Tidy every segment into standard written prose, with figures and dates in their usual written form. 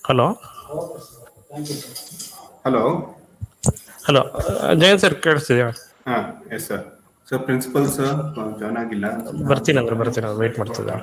Hello hello hello Jayant sir ಕೇಳಿಸ್ತಿದ್ಯಾ? ಹಾಂ yes sir. Sir principal sir join ಆಗಿಲ್ಲ. ಬರ್ತೀನಿ ವೆಯ್ಟ್ ಮಾಡ್ತಿದ್ದೆ.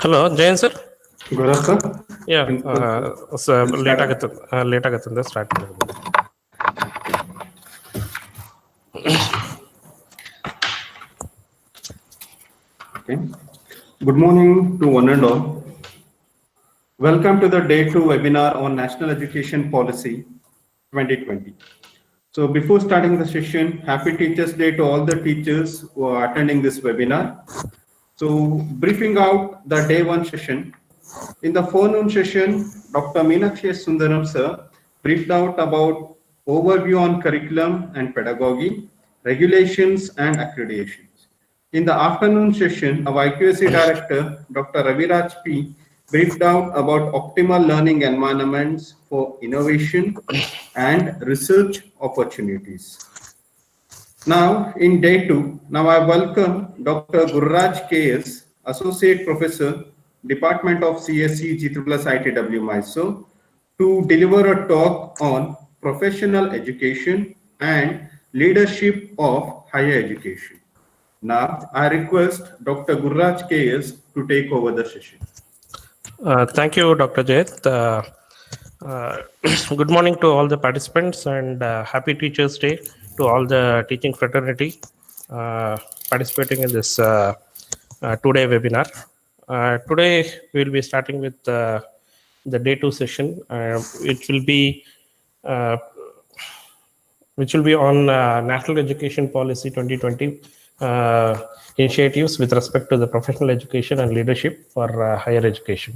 Hello Jayan sir. Gaurav sir, yeah principal sir. Late Start. ಆಗತ್ತೆ start ಮಾಡ್ಬೋದು. Okay. Good morning to one and all. Welcome to the Day-2 webinar on National Education Policy 2020. So before starting the session, Happy Teachers Day to all the teachers who are attending this webinar. So briefing out the day one session. In the forenoon session, Dr. Meenakshi Sundaram sir briefed out about overview on curriculum and pedagogy, regulations and accreditations. In the afternoon session, our IQAC director, Dr. Raviraj P briefed out about optimal learning environments for innovation and research opportunities. Now, in day two, now I welcome Dr. Gurraj KS, Associate Professor, Department of CSE GSSSIETW Mysuru, to deliver a talk on professional education and leadership of higher education. Now, I request Dr. Gurraj KS to take over the session. Thank you, Dr. Jayat. Good morning to all the participants and happy Teachers Day to all the teaching fraternity participating in this two-day webinar. Today we will be starting with the day two session, uh, which will be on National Education Policy 2020 initiatives with respect to the professional education and leadership for higher education.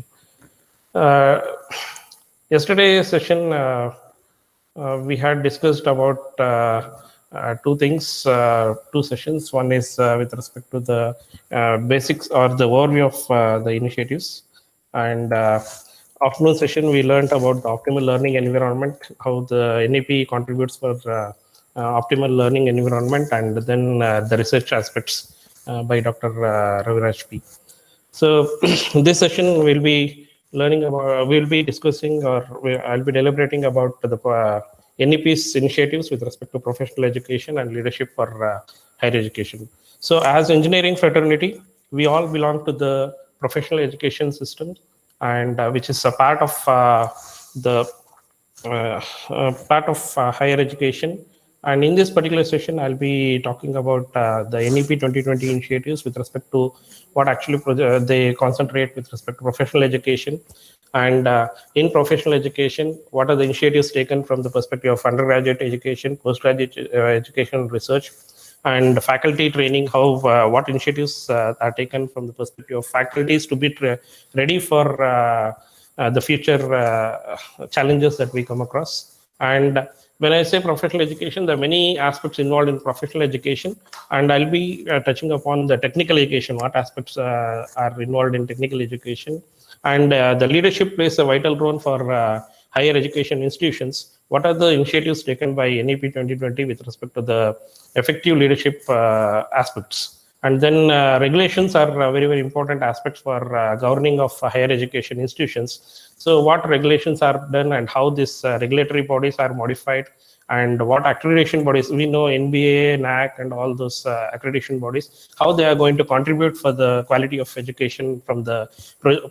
Yesterday's session, we had discussed about two things, two sessions. One is with respect to the basics or the overview of the initiatives. And afternoon session, we learned about the optimal learning environment, how the NEP contributes for optimal learning environment, and then the research aspects by Dr. Raviraj P. So this session will be learning about, we'll be discussing, or I'll be deliberating about the NEP's initiatives with respect to professional education and leadership for higher education. So as engineering fraternity, we all belong to the professional education system, and which is a part of the higher education. And in this particular session, I'll be talking about the NEP 2020 initiatives with respect to what actually they concentrate with respect to professional education. And in professional education, what are the initiatives taken from the perspective of undergraduate education, postgraduate education research, and faculty training, how what initiatives are taken from the perspective of faculties to be ready for the future challenges that we come across. And when I say professional education, there are many aspects involved in professional education, and I'll be touching upon the technical education, what aspects are involved in technical education. And the leadership plays a vital role for higher education institutions. What are the initiatives taken by NEP 2020 with respect to the effective leadership aspects? And then regulations are very, very important aspects for governing of higher education institutions. So what regulations are done and how these regulatory bodies are modified, and what accreditation bodies, we know NBA, NAC, and all those accreditation bodies, how they are going to contribute for the quality of education from the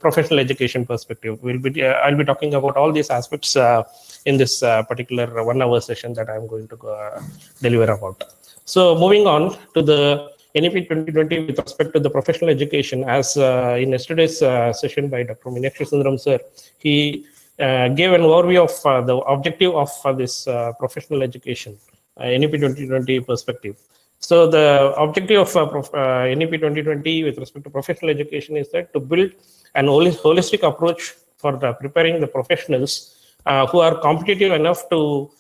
professional education perspective. I'll be talking about all these aspects in this particular 1 hour session that I'm going to deliver about. So moving on to the NEP 2020 with respect to the professional education, as in yesterday's session by Dr. Meenakshi Sundaram sir, he gave an overview of the objective of this professional education, NEP 2020 perspective. So the objective of NEP 2020 with respect to professional education is that to build an holistic approach for preparing the professionals who are competitive enough to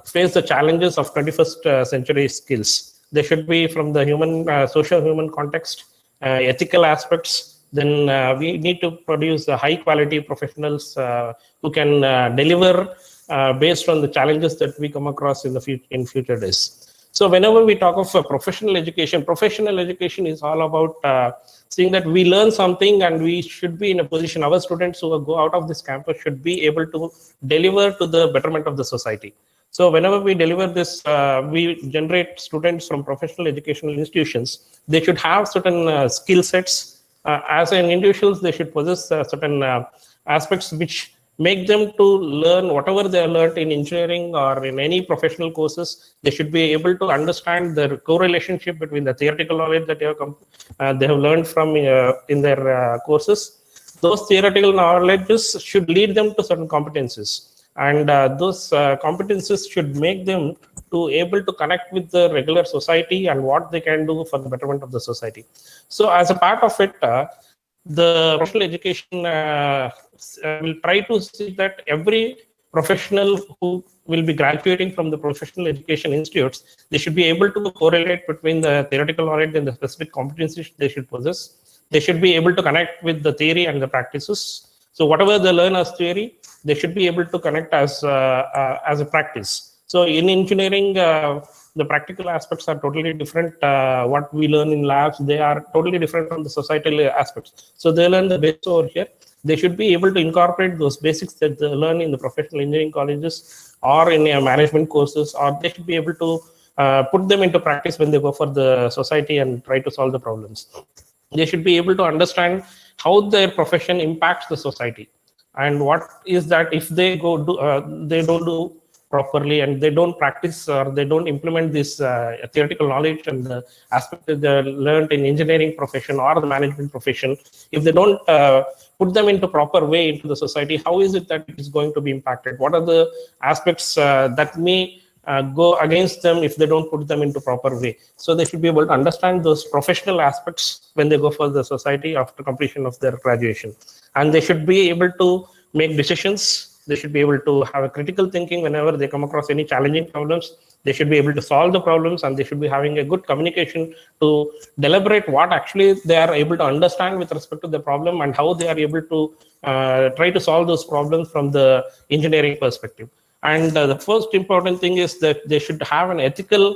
face the challenges of 21st century skills. They should be from the human, social human context, ethical aspects. Then we need to produce high quality professionals who can deliver based on the challenges that we come across in future days. So whenever we talk of professional education is all about seeing that we learn something and we should be in a position, our students who go out of this campus should be able to deliver to the betterment of the society. So whenever we deliver this, we generate students from professional educational institutions. They should have certain skill sets as an individuals, they should possess certain aspects which make them to learn whatever they learned in engineering or in any professional courses. They should be able to understand the correlationship between the theoretical knowledge that they have learned from in their courses. Those theoretical knowledges should lead them to certain competencies, and those competencies should make them to able to connect with the regular society and what they can do for the betterment of the society. So as a part of it, the professional education will try to see that every professional who will be graduating from the professional education institutes, they should be able to correlate between the theoretical knowledge and the specific competencies they should possess. They should be able to connect with the theory and the practices. So whatever they learn as theory, they should be able to connect as a practice. So in engineering, the practical aspects are totally different. What we learn in labs, they are totally different from the societal aspects. So they learn the basics over here. They should be able to incorporate those basics that they learn in the professional engineering colleges or in management courses, or they should be able to put them into practice when they go for the society and try to solve the problems. They should be able to understand how their profession impacts the society, and what is that if they go do they don't do properly and they don't practice or they don't implement this theoretical knowledge and the aspect that they learned in engineering profession or the management profession, if they don't put them into proper way into the society, how is it that it is going to be impacted? What are the aspects that may go against them if they don't put them into proper way? So they should be able to understand those professional aspects when they go for the society after completion of their graduation, and they should be able to make decisions. They should be able to have a critical thinking whenever they come across any challenging problems. They should be able to solve the problems, and they should be having a good communication to deliberate what actually they are able to understand with respect to the problem and how they are able to try to solve those problems from the engineering perspective. And the first important thing is that they should have an ethical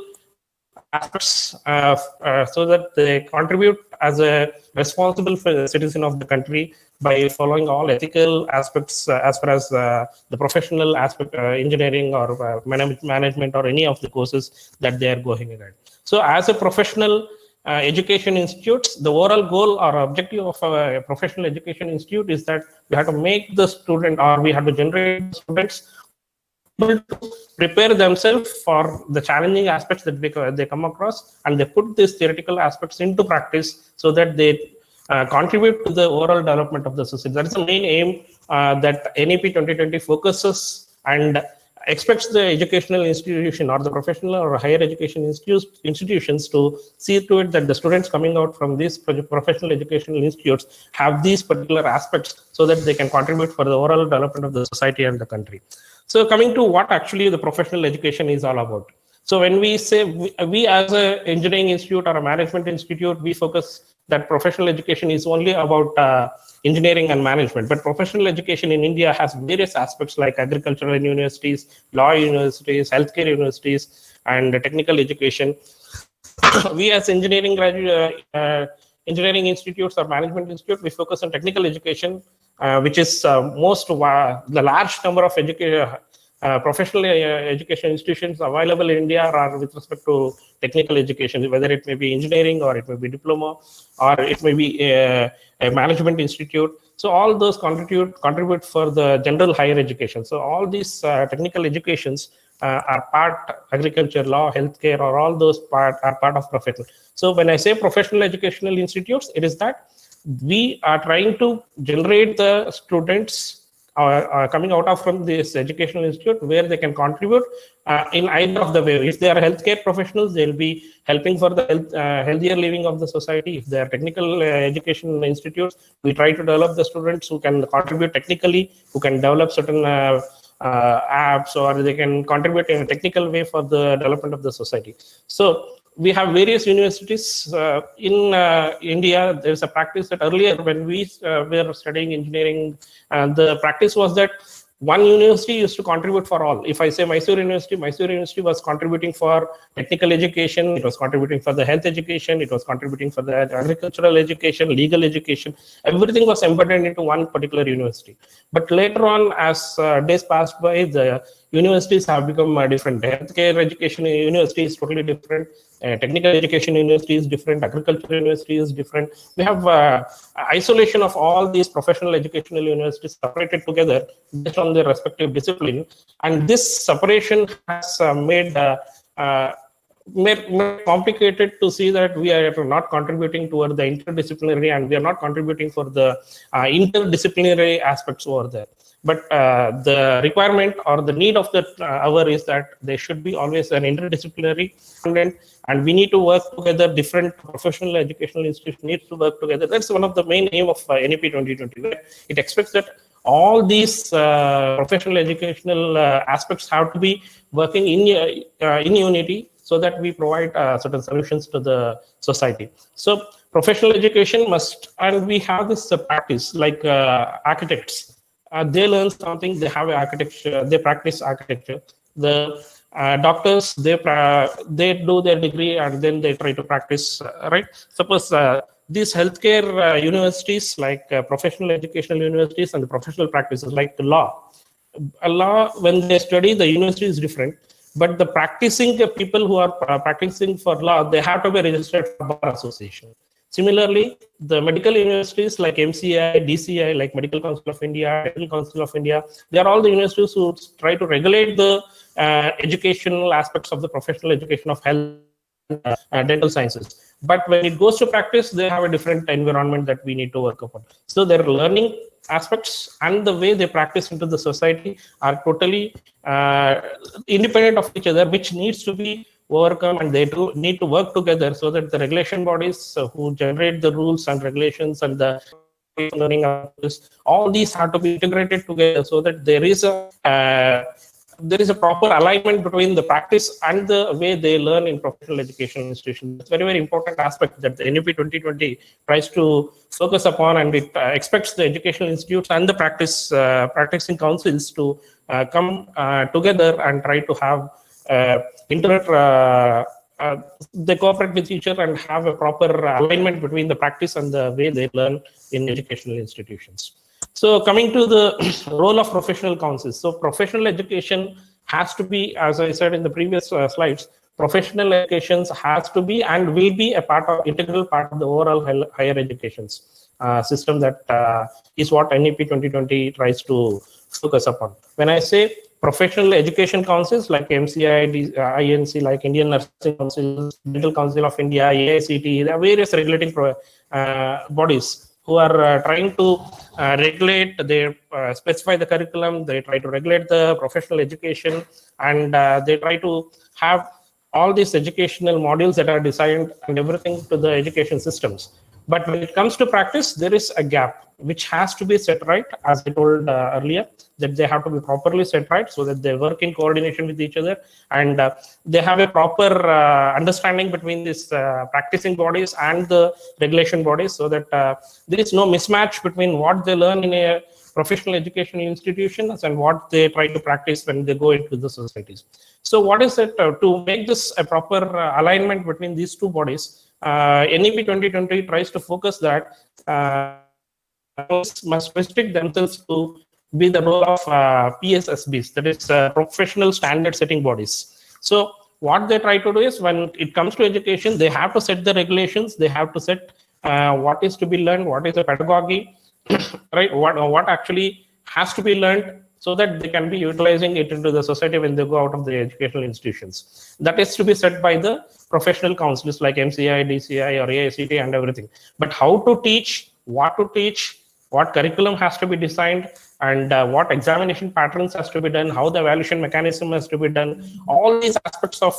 aspects so that they contribute as a responsible citizen of the country by following all ethical aspects as far as the professional aspect, engineering or management or any of the courses that they are going ahead. So as a professional education institutes, the overall goal or objective of a professional education institute is that we have to make the student, or we have to generate students able to prepare themselves for the challenging aspects that they come across, and they put these theoretical aspects into practice so that they contribute to the overall development of the society. That is the main aim that NEP 2020 focuses and expects the educational institution or the professional or higher education institutions to see to it that the students coming out from these professional educational institutes have these particular aspects so that they can contribute for the overall development of the society and the country. So coming to what actually the professional education is all about. So when we say we as an engineering institute or a management institute, we focus that professional education is only about engineering and management. But professional education in India has various aspects like agricultural universities, law universities, healthcare universities, and technical education. We as engineering engineering institutes or management institute, we focus on technical education, which is the large number of professional education institutions available in India are with respect to technical education, whether it may be engineering or it may be diploma or it may be a management institute. So all those contribute for the general higher education. So all these technical educations are part agriculture, law, healthcare, or all those are part of professional. So when I say professional educational institutes, it is that we are trying to generate the students coming out of from this educational institute where they can contribute in either of the way. If they are healthcare professionals, they'll be helping for the healthier living of the society. If they are technical education institutes, we try to develop the students who can contribute technically, who can develop certain apps, or they can contribute in a technical way for the development of the society. So we have various universities in India. There's a practice that earlier when we were studying engineering, the practice was that one university used to contribute for all. If I say Mysuru University was contributing for technical education, it was contributing for the health education, it was contributing for the agricultural education, legal education. Everything was embedded into one particular university. But later on, as days passed by, the universities have become different. Healthcare education university is totally different. Technical education university is different. Agriculture university is different. We have isolation of all these professional educational universities separated together based on their respective discipline, and this separation has made complicated to see that we are not contributing toward the interdisciplinary, and we are not contributing for the interdisciplinary aspects over there. But the requirement or the need of the hour is that there should be always an interdisciplinary content, and we need to work together. Different professional educational institutions need to work together. That's one of the main aim of NEP 2020, where it expects that all these professional educational aspects have to be working in unity, so that we provide certain solutions to the society. So professional education must, and we have this practice like architects. They learn something, they have architecture, they practice architecture. The doctors, they do their degree and then they try to practice, right? Suppose these healthcare universities, like professional educational universities and the professional practices like the law. Law, when they study, the university is different. But the practicing people who are practicing for law, they have to be registered for Bar Association. Similarly, the medical universities like MCI, DCI, like Medical Council of India, Medical Council of India, they are all the universities who try to regulate the educational aspects of the professional education of health and dental sciences. But when it goes to practice, they have a different environment that we need to work upon. So their learning aspects and the way they practice into the society are totally independent of each other, which needs to be overcome, and they do need to work together so that the regulation bodies who generate the rules and regulations and the learning, all these have to be integrated together so that there is a proper alignment between the practice and the way they learn in professional education institutions. It's a very, very important aspect that the NEP 2020 tries to focus upon, and it expects the educational institutes and the practicing councils to come together and try to have they cooperate with each other and have a proper alignment between the practice and the way they learn in educational institutions. So coming to the role of professional councils. So professional education has to be, as I said in the previous slides, professional education has to be and will be a integral part of the overall higher education system. That is what NEP 2020 tries to focus upon. When I say professional education councils like MCI, INC, like Indian Nursing Council, Medical Council of India, AICTE, there are various regulating bodies who are trying to regulate, they specify the curriculum, they try to regulate the professional education, and they try to have all these educational modules that are designed and everything to the education systems. But when it comes to practice, there is a gap which has to be set right, as I told earlier, that they have to be properly set right so that they work in coordination with each other, and they have a proper understanding between these practicing bodies and the regulation bodies, so that there is no mismatch between what they learn in a professional education institutions and what they try to practice when they go into the societies. So what is it to make this a proper alignment between these two bodies? NEP 2020 tries to focus that must restrict themselves to be the role of PSSBs, that is professional standard setting bodies. So what they try to do is, when it comes to education, they have to set the regulations, they have to set what is to be learned, what is the pedagogy, right? What actually has to be learned, so that they can be utilizing it into the society when they go out of the educational institutions. That is to be set by the professional councils like MCI, DCI, or AICTE and everything. But how to teach, what curriculum has to be designed, and what examination patterns has to be done, how the evaluation mechanism has to be done, all these aspects of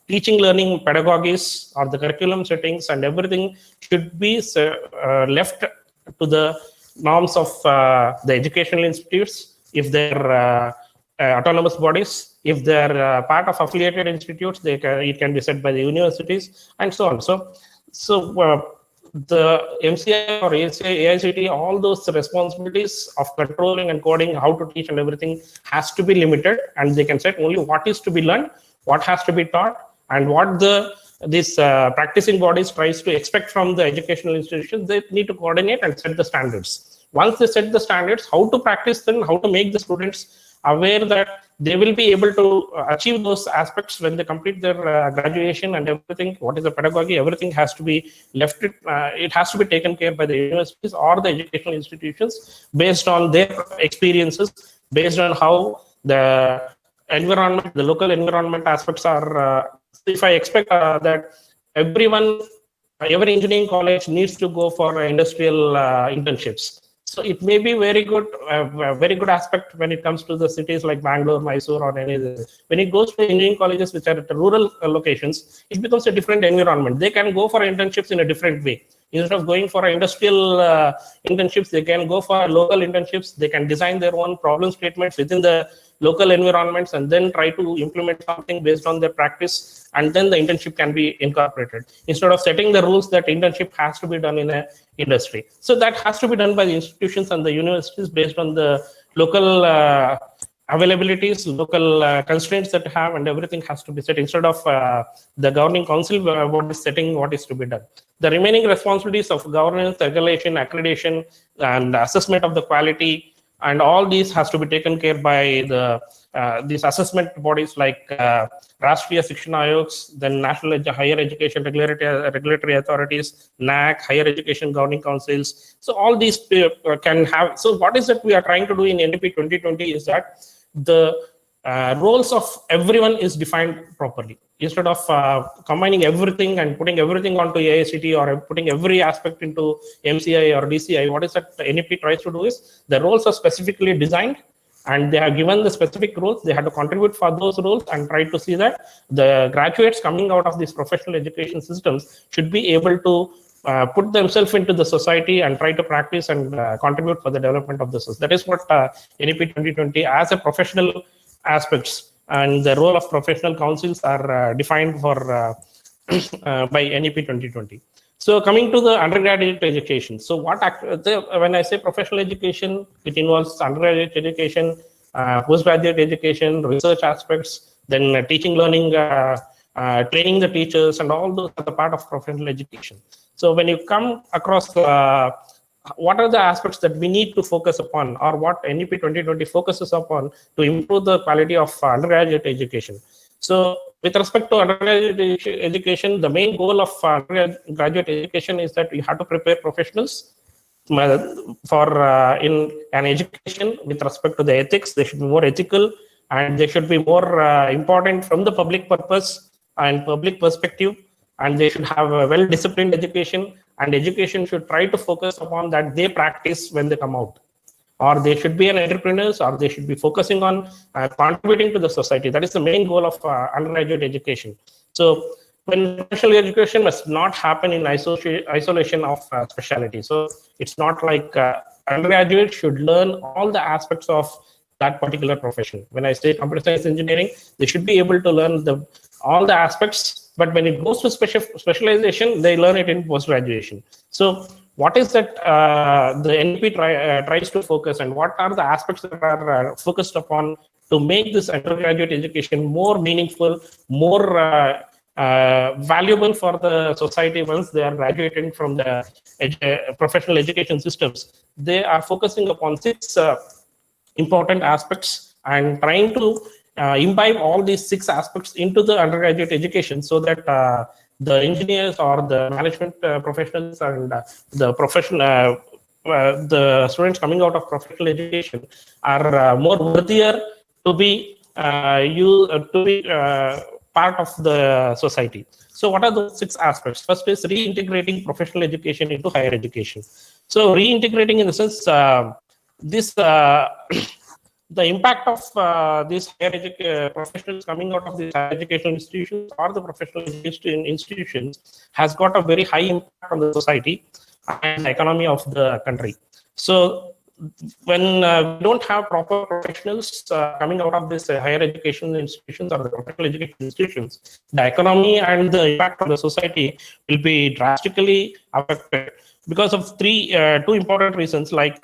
teaching, learning, pedagogies, or the curriculum settings and everything should be left to the norms of the educational institutes. If they're autonomous bodies, if they're part of affiliated institutes, it can be set by the universities, and so on. So the MCI or AICTE, all those responsibilities of controlling and coding, how to teach and everything has to be limited, and they can set only what is to be learned, what has to be taught, and what these practicing bodies tries to expect from the educational institutions. They need to coordinate and set the standards. Once they set the standards, how to practice them, how to make the students aware that they will be able to achieve those aspects when they complete their graduation and everything. What is the pedagogy? Everything has to be left. It has to be taken care by the universities or the educational institutions based on their experiences, based on how the environment, the local environment aspects are. If I expect that every engineering college needs to go for industrial internships. So it may be very good aspect when it comes to the cities like Bangalore, Mysuru, or any other. When it goes to engineering colleges which are at rural locations, it becomes a different environment. They can go for internships in a different way. Instead of going for industrial internships, they can go for local internships. They can design their own problem statements within the local environments and then try to implement something based on their practice, and then the internship can be incorporated instead of setting the rules that internship has to be done in a industry. So that has to be done by the institutions and the universities based on the local availabilities, local constraints that have, and everything has to be set instead of the governing council what is setting what is to be done. The remaining responsibilities of governance, regulation, accreditation, and assessment of the quality, and all these has to be taken care by the these assessment bodies like Rashtriya Shiksha Ayogs, then National Higher Education Regulatory Authorities, NAC, Higher Education Governing Councils. So all these can have. So what is that we are trying to do in NEP 2020 is that the roles of everyone is defined properly. Instead of combining everything and putting everything onto AICT or putting every aspect into MCI or DCI, what is that NEP tries to do is the roles are specifically designed and they are given the specific roles. They have to contribute for those roles and try to see that the graduates coming out of these professional education systems should be able to put themselves into the society and try to practice and contribute for the development of the society. That is what NEP 2020 as a professional aspects and the role of professional councils are defined for by NEP 2020. So coming to the undergraduate education. So when I say professional education, it involves undergraduate education, postgraduate education, research aspects, then teaching, learning, training the teachers, and all those are the part of professional education. So when you come across what are the aspects that we need to focus upon, or what NEP 2020 focuses upon to improve the quality of undergraduate education. So with respect to undergraduate education, the main goal of undergraduate education is that you have to prepare professionals for in an education with respect to the ethics. They should be more ethical and they should be more important from the public purpose and public perspective, and they should have a well-disciplined education, and education should try to focus upon that they practice when they come out, or they should be an entrepreneurs, or they should be focusing on contributing to the society. That is the main goal of undergraduate education. So when professional education must not happen in isolation of specialty. So it's not like undergraduates should learn all the aspects of that particular profession. When I say computer science engineering, they should be able to learn all the aspects, but when it goes to specialization, they learn it in post-graduation. So what is that the NEP tries to focus, and what are the aspects that are focused upon to make this undergraduate education more meaningful, more valuable for the society once they are graduating from the professional education systems? They are focusing upon 6 important aspects and trying to imbibe all these 6 aspects into the undergraduate education, so that the engineers or the management professionals and the students coming out of professional education are more worthier to be part of the society. So what are the 6 aspects? First is reintegrating professional education into higher education. So reintegrating in the sense the impact of these higher professionals coming out of these higher educational institutions or the professional education institutions has got a very high impact on the society and the economy of the country. So when we don't have proper professionals coming out of these higher education institutions or the professional education institutions, the economy and the impact on the society will be drastically affected because of 2 important reasons. Like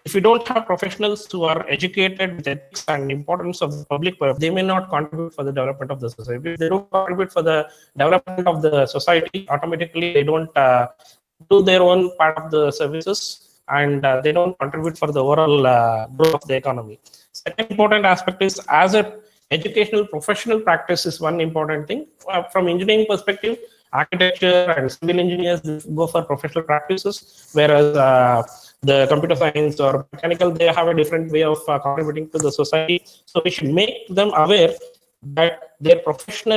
if you don't have professionals who are educated with ethics and importance of the public, they may not contribute for the development of the society. If they don't contribute for the development of the society, automatically they don't do their own part of the services, and they don't contribute for the overall growth of the economy. Second important aspect is, as a educational professional practice is one important thing. From engineering perspective, architecture and civil engineers go for professional practices, whereas the computer science or mechanical, they have a different way of contributing to the society. So we should make them aware that their profession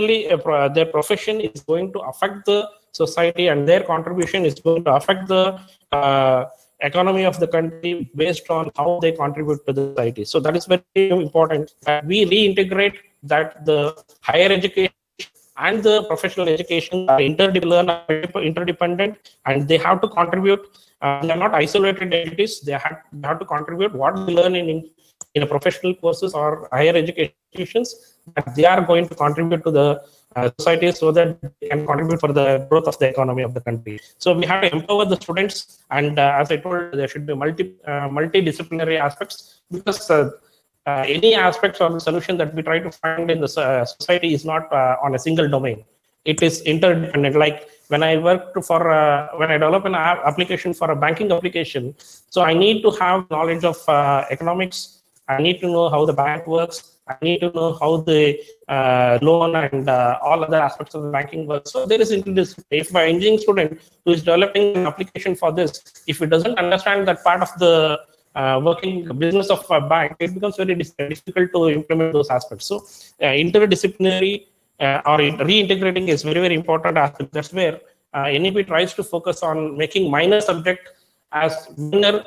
is going to affect the society, and their contribution is going to affect the economy of the country based on how they contribute to the society. So that is very important that we reintegrate that the higher education and the professional education are interdependent, and they have to contribute. They are not isolated entities. They have to contribute what they learn in a professional courses or higher education institutions, that they are going to contribute to the society, so that they can contribute for the growth of the economy of the country. So we have to empower the students, and as I told, there should be multidisciplinary aspects, because any aspects of the solution that we try to find in the society is not on a single domain. It is interdependent. Like when I work for when I develop an application for a banking application, so I need to have knowledge of economics. I need to know how the bank works. I need to know how the loan and all other aspects of the banking work. So there is interdisciplinary. If an engineering student who is developing an application for this, if he doesn't understand that part of the working business of a bank, it becomes very difficult to implement those aspects. So interdisciplinary or reintegrating is very, very important aspect. That's where NEP tries to focus on making minor subject as minor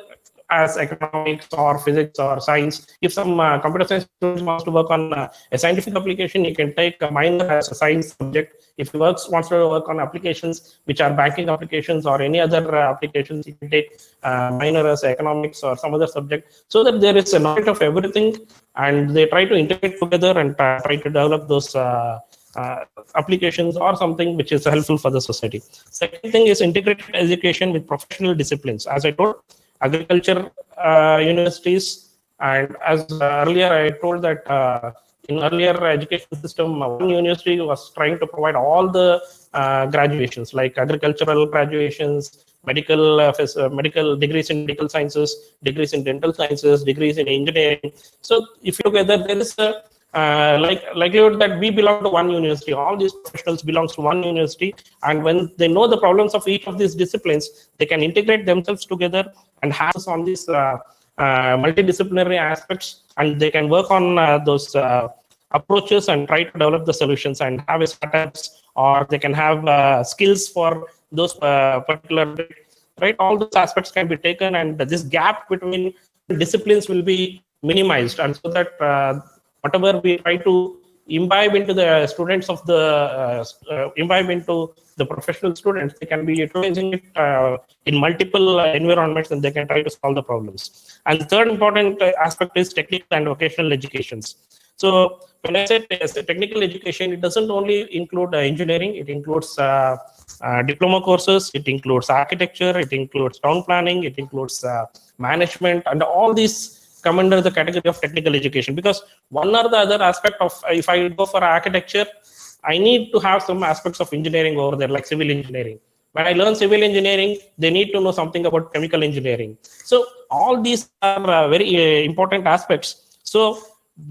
as economics or physics or science. If some computer science student wants to work on a scientific application, he can take a minor as a science subject. If he wants to work on applications which are banking applications or any other applications, he can take minor as economics or some other subject, so that there is a knowledge of everything, and they try to integrate together and try to develop those applications or something which is helpful for the society. Second thing is integrated education with professional disciplines. As I told, agriculture universities, and as earlier I told that in earlier education system, one university was trying to provide all the graduations, like agricultural graduations, medical degrees in medical sciences, degrees in dental sciences, degrees in engineering. So if you together, there is a likelihood that we belong to one university. All these professionals belong to one university, and when they know the problems of each of these disciplines, they can integrate themselves together and have on these multidisciplinary aspects, and they can work on those approaches and try to develop the solutions and have a startups, or they can have skills for those particular, right? All those aspects can be taken, and this gap between disciplines will be minimized, and so that whatever we try to imbibe into the students of the imbibe into the professional students, they can be utilizing it in multiple environments, and they can try to solve the problems. And the third important aspect is technical and vocational educations. So when I say technical education, it doesn't only include engineering. It includes diploma courses, it includes architecture, it includes town planning, it includes management, and all these come under the category of technical education. Because one or the other aspect of, if I go for architecture, I need to have some aspects of engineering over there, like civil engineering. When I learn civil engineering, they need to know something about chemical engineering. So all these are very important aspects. So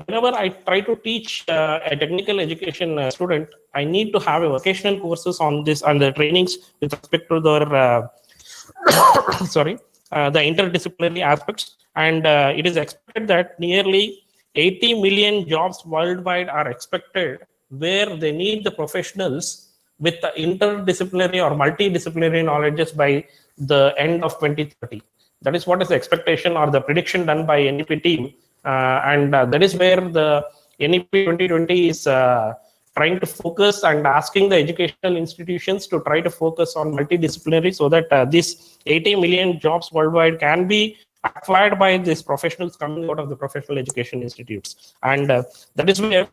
whenever I try to teach a technical education student, I need to have a vocational courses on this and the trainings with respect to their the interdisciplinary aspects. And it is expected that nearly 80 million jobs worldwide are expected, where they need the professionals with the interdisciplinary or multidisciplinary knowledges by the end of 2030. That is what is the expectation or the prediction done by NEP team. And that is where the NEP 2020 is trying to focus and asking the educational institutions to try to focus on multidisciplinary, so that these 80 million jobs worldwide can be acquired by these professionals coming out of the professional education institutes. And that is where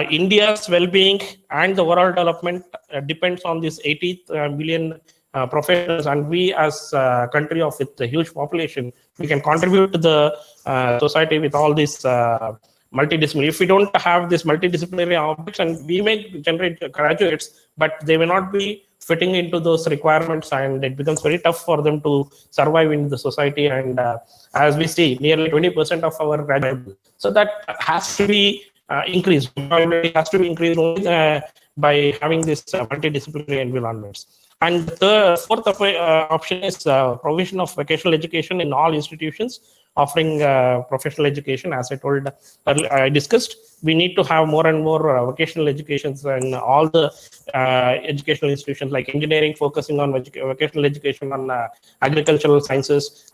India's well-being and the overall development depends on these 80 million professionals. And we as a country with a huge population, we can contribute to the society with all these multidisciplinary. If we don't have this multidisciplinary objects, and we may generate graduates, but they may not be fitting into those requirements, and it becomes very tough for them to survive in the society. And as we see, nearly 20% of our graduates. So that has to be increased. Employability has to be increased only by having this multidisciplinary environments. And the fourth option is provision of vocational education in all institutions offering professional education. As I told earlier, I discussed, we need to have more and more vocational educations in all the educational institutions, like engineering focusing on vocational education on agricultural sciences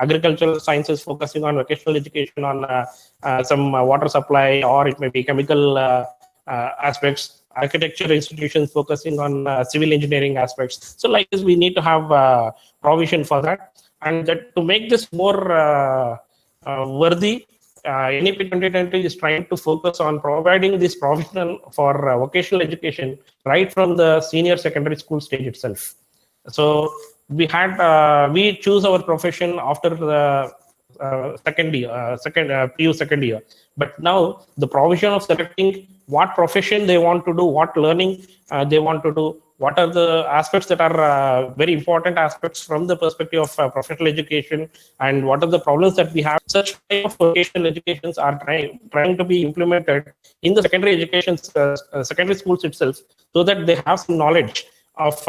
focusing on vocational education on some water supply, or it may be chemical aspects, architecture institutions focusing on civil engineering aspects. So like this, we need to have provision for that. And that to make this more worthy, NEP 2020 is trying to focus on providing this provision for vocational education right from the senior secondary school stage itself. So we choose our profession after the PU second year. But now the provision of selecting what profession they want to do, what learning they want to do, what are the aspects that are very important aspects from the perspective of professional education, and what are the problems that we have. Such type of vocational educations are trying to be implemented in the secondary education, secondary schools itself, so that they have some knowledge of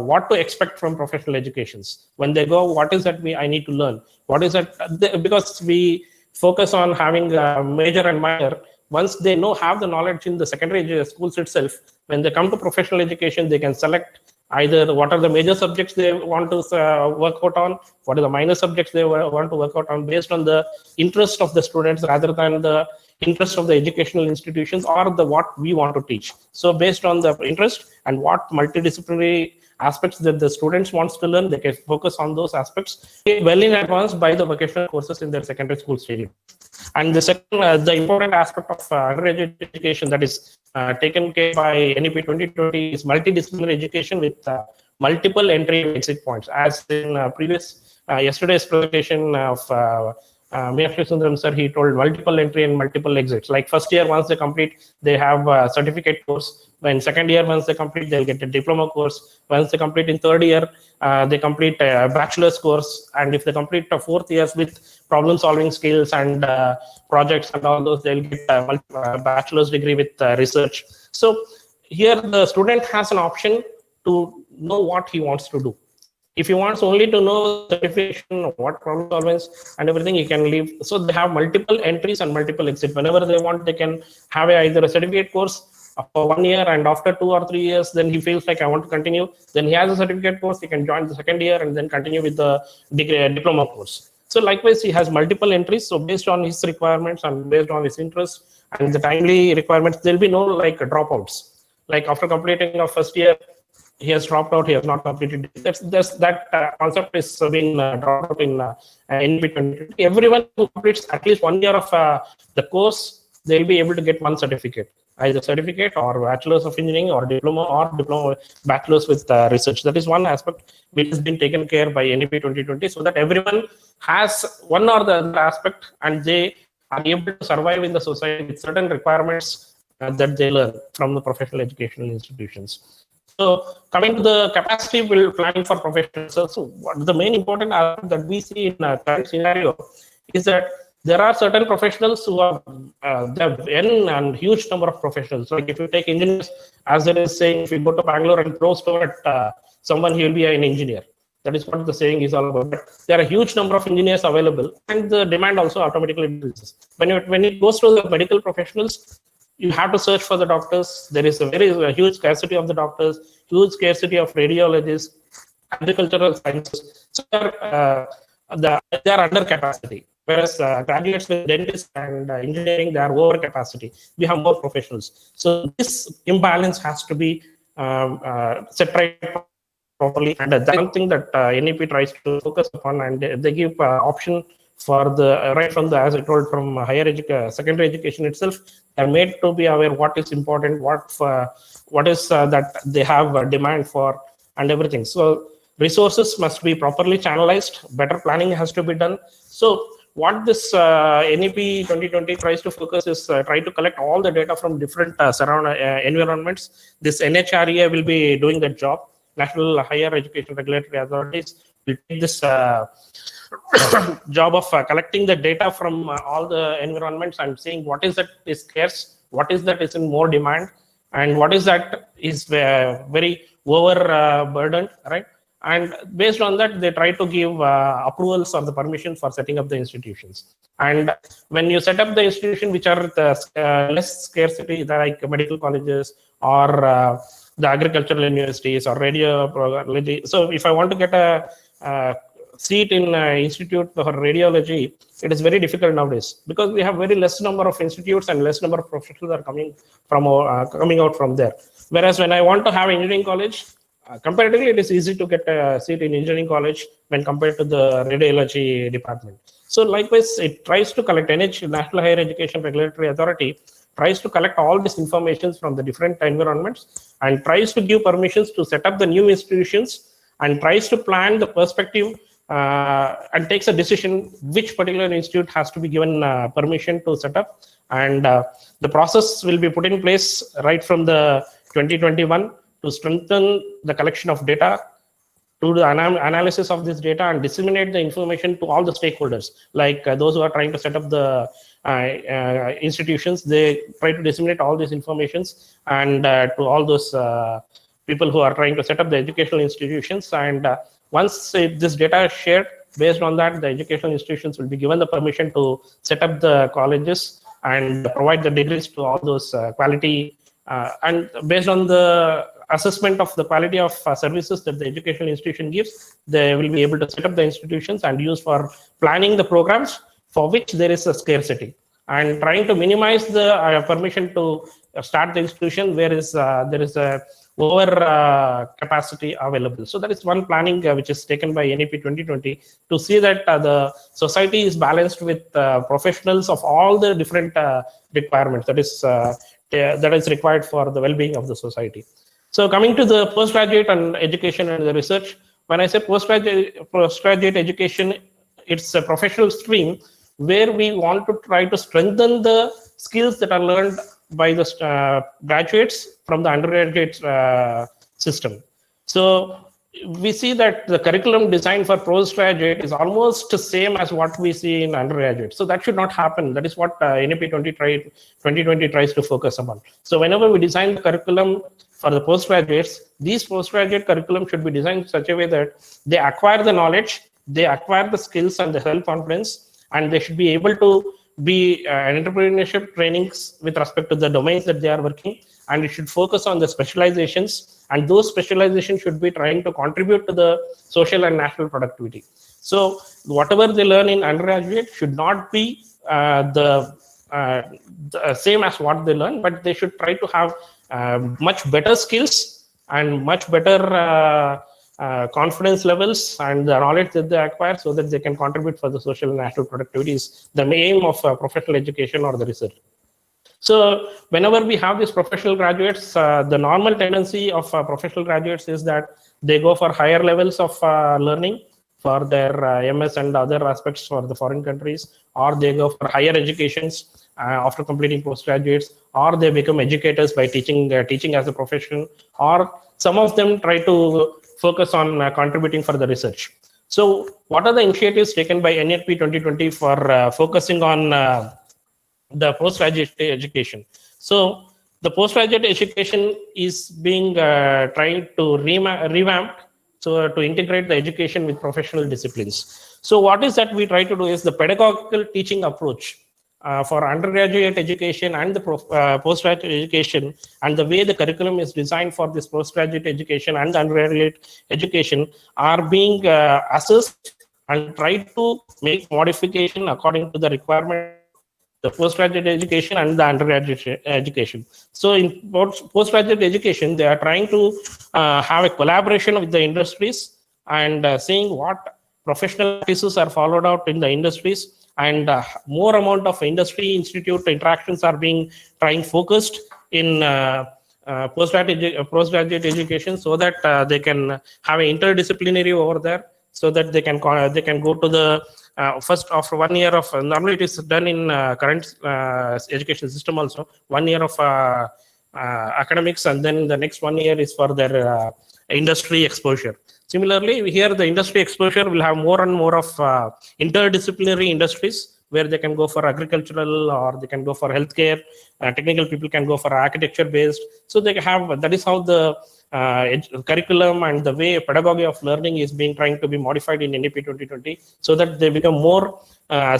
what to expect from professional educations. When they go, what is that I need to learn? What is that? Because we focus on having major and minor. Once they have the knowledge in the secondary schools itself, when they come to professional education, they can select either what are the major subjects they want to work out on, what are the minor subjects they want to work out on, based on the interest of the students rather than the interest of the educational institutions or what we want to teach. So based on the interest and what multidisciplinary aspects that the students wants to learn, they can focus on those aspects well in advance by the vocational courses in their secondary school stage. And the second, the important aspect of undergraduate education that is taken care by NEP 2020 is multidisciplinary education with multiple entry and exit points. As in yesterday's presentation of Meenakshi Sundaram sir, he told multiple entry and multiple exits. Like first year, once they complete, they have a certificate course. When second year, once they complete, they'll get a diploma course. Once they complete in third year, they complete a bachelor's course. And if they complete a fourth year with problem solving skills and projects and all those, they'll get a bachelor's degree with research. So here the student has an option to know what he wants to do. If he wants only to know certification, what problem solving and everything, he can leave. So they have multiple entries and multiple exits. Whenever they want, they can have either a certificate course for 1 year, and after 2 or 3 years, then he feels like I want to continue. Then he has a certificate course, he can join the second year and then continue with the diploma course. So likewise, he has multiple entries. So based on his requirements and based on his interests and the timely requirements, there'll be no like dropouts. Like after completing a first year, he has dropped out, he has not completed. That concept is being dropped out in NEP 2020. Everyone who completes at least 1 year of the course, they'll be able to get one certificate, either certificate or bachelor's of engineering or diploma bachelor's with research. That is one aspect which has been taken care by NEP 2020, so that everyone has one or the other aspect and they are able to survive in the society with certain requirements that they learn from the professional educational institutions. So coming to the capacity build planning for professionals, so what the main important aspect that we see in a current scenario is that there are certain professionals who are and huge number of professionals. Like if you take engineers, as there is saying, if you go to Bangalore and throw stone at someone, he will be an engineer. That is what the saying is all about. But there are a huge number of engineers available, and the demand also automatically increases. When it goes to the medical professionals, you have to search for the doctors. There is a huge scarcity of the doctors, huge scarcity of radiologists, agricultural sciences. So they are under capacity. Whereas graduates with dentists and engineering, they are over capacity. We have more professionals. So this imbalance has to be set right properly. And that's something that NEP tries to focus upon, and they give option for the right from the, as I told, from higher education, secondary education itself. They're made to be aware what is important, what is that they have a demand for, and everything. So resources must be properly channelized. Better planning has to be done. So what this NEP 2020 tries to focus is try to collect all the data from different environments. This NHREA will be doing that job. National Higher Education Regulatory Authorities will take this job of collecting the data from all the environments and seeing what is that is scarce, what is that is in more demand, and what is that is very overburdened, right? And based on that, they try to give approvals or the permission for setting up the institutions. And when you set up the institution which are the less scarcity, like medical colleges or the agricultural universities or radio program. So if I want to get a seat in institute for radiology, it is very difficult nowadays because we have very less number of institutes and less number of professionals are coming out from there. Whereas when I want to have engineering college, comparatively, it is easy to get a seat in engineering college when compared to the radiology department. So likewise, it tries to collect National Higher Education Regulatory Authority tries to collect all this information from the different environments and tries to give permissions to set up the new institutions and tries to plan the perspective and takes a decision which particular institute has to be given permission to set up. And the process will be put in place right from the 2021 to strengthen the collection of data, to the analysis of this data and disseminate the information to all the stakeholders, like those who are trying to set up the institutions. They try to disseminate all these informations and to all those people who are trying to set up the educational institutions. And once this data is shared, based on that, the educational institutions will be given the permission to set up the colleges and provide the degrees to all those quality. And based on the assessment of the quality of services that the educational institution gives, they will be able to set up the institutions and use for planning the programs for which there is a scarcity, and trying to minimize the permission to start the institution where there is a over capacity available. So that is one planning which is taken by NEP 2020 to see that the society is balanced with professionals of all the different requirements that is required for the well-being of the society. So coming to the postgraduate and education and the research, when I say postgraduate education, it's a professional stream where we want to try to strengthen the skills that are learned by the graduates from the undergraduate system. So we see that the curriculum design for postgraduate is almost the same as what we see in undergraduate. So that should not happen. That is what NEP 2020 tries to focus upon. So whenever we design the curriculum for the postgraduates, these postgraduate curriculum should be designed in such a way that they acquire the knowledge, they acquire the skills and the self-confidence, and they should be able to be entrepreneurship trainings with respect to the domains that they are working, and it should focus on the specializations, and those specializations should be trying to contribute to the social and national productivity. So whatever they learn in undergraduate should not be the same as what they learn, but they should try to have much better skills and much better confidence levels and the knowledge that they acquire so that they can contribute for the social and national productivity is the aim of professional education or the research. So whenever we have these professional graduates, the normal tendency of professional graduates is that they go for higher levels of learning for their MS and other aspects for the foreign countries, or they go for higher educations after completing postgraduates, or they become educators by teaching as a profession, or some of them try to focus on contributing for the research. So what are the initiatives taken by NEP 2020 for focusing on the postgraduate education? So the postgraduate education is being tried to revamp, so to integrate the education with professional disciplines. So what is that we try to do is the pedagogical teaching approach for undergraduate education and the postgraduate education, and the way the curriculum is designed for this postgraduate education and the undergraduate education are being assessed and try to make modification according to the requirement the postgraduate education and the undergraduate education. So in postgraduate education, they are trying to have a collaboration with the industries and seeing what professional practices are followed out in the industries, and more amount of industry institute interactions are being focused in postgraduate education, so that they can have an interdisciplinary over there, so that they can go to the first after 1 year of normally it is done in current education system also 1 year of academics, and then the next 1 year is for their industry exposure. Similarly, here the industry exposure will have more and more of interdisciplinary industries where they can go for agricultural or they can go for healthcare. Technical people can go for architecture based. So they have, that is how the curriculum and the way pedagogy of learning is being trying to be modified in NEP 2020 so that they become more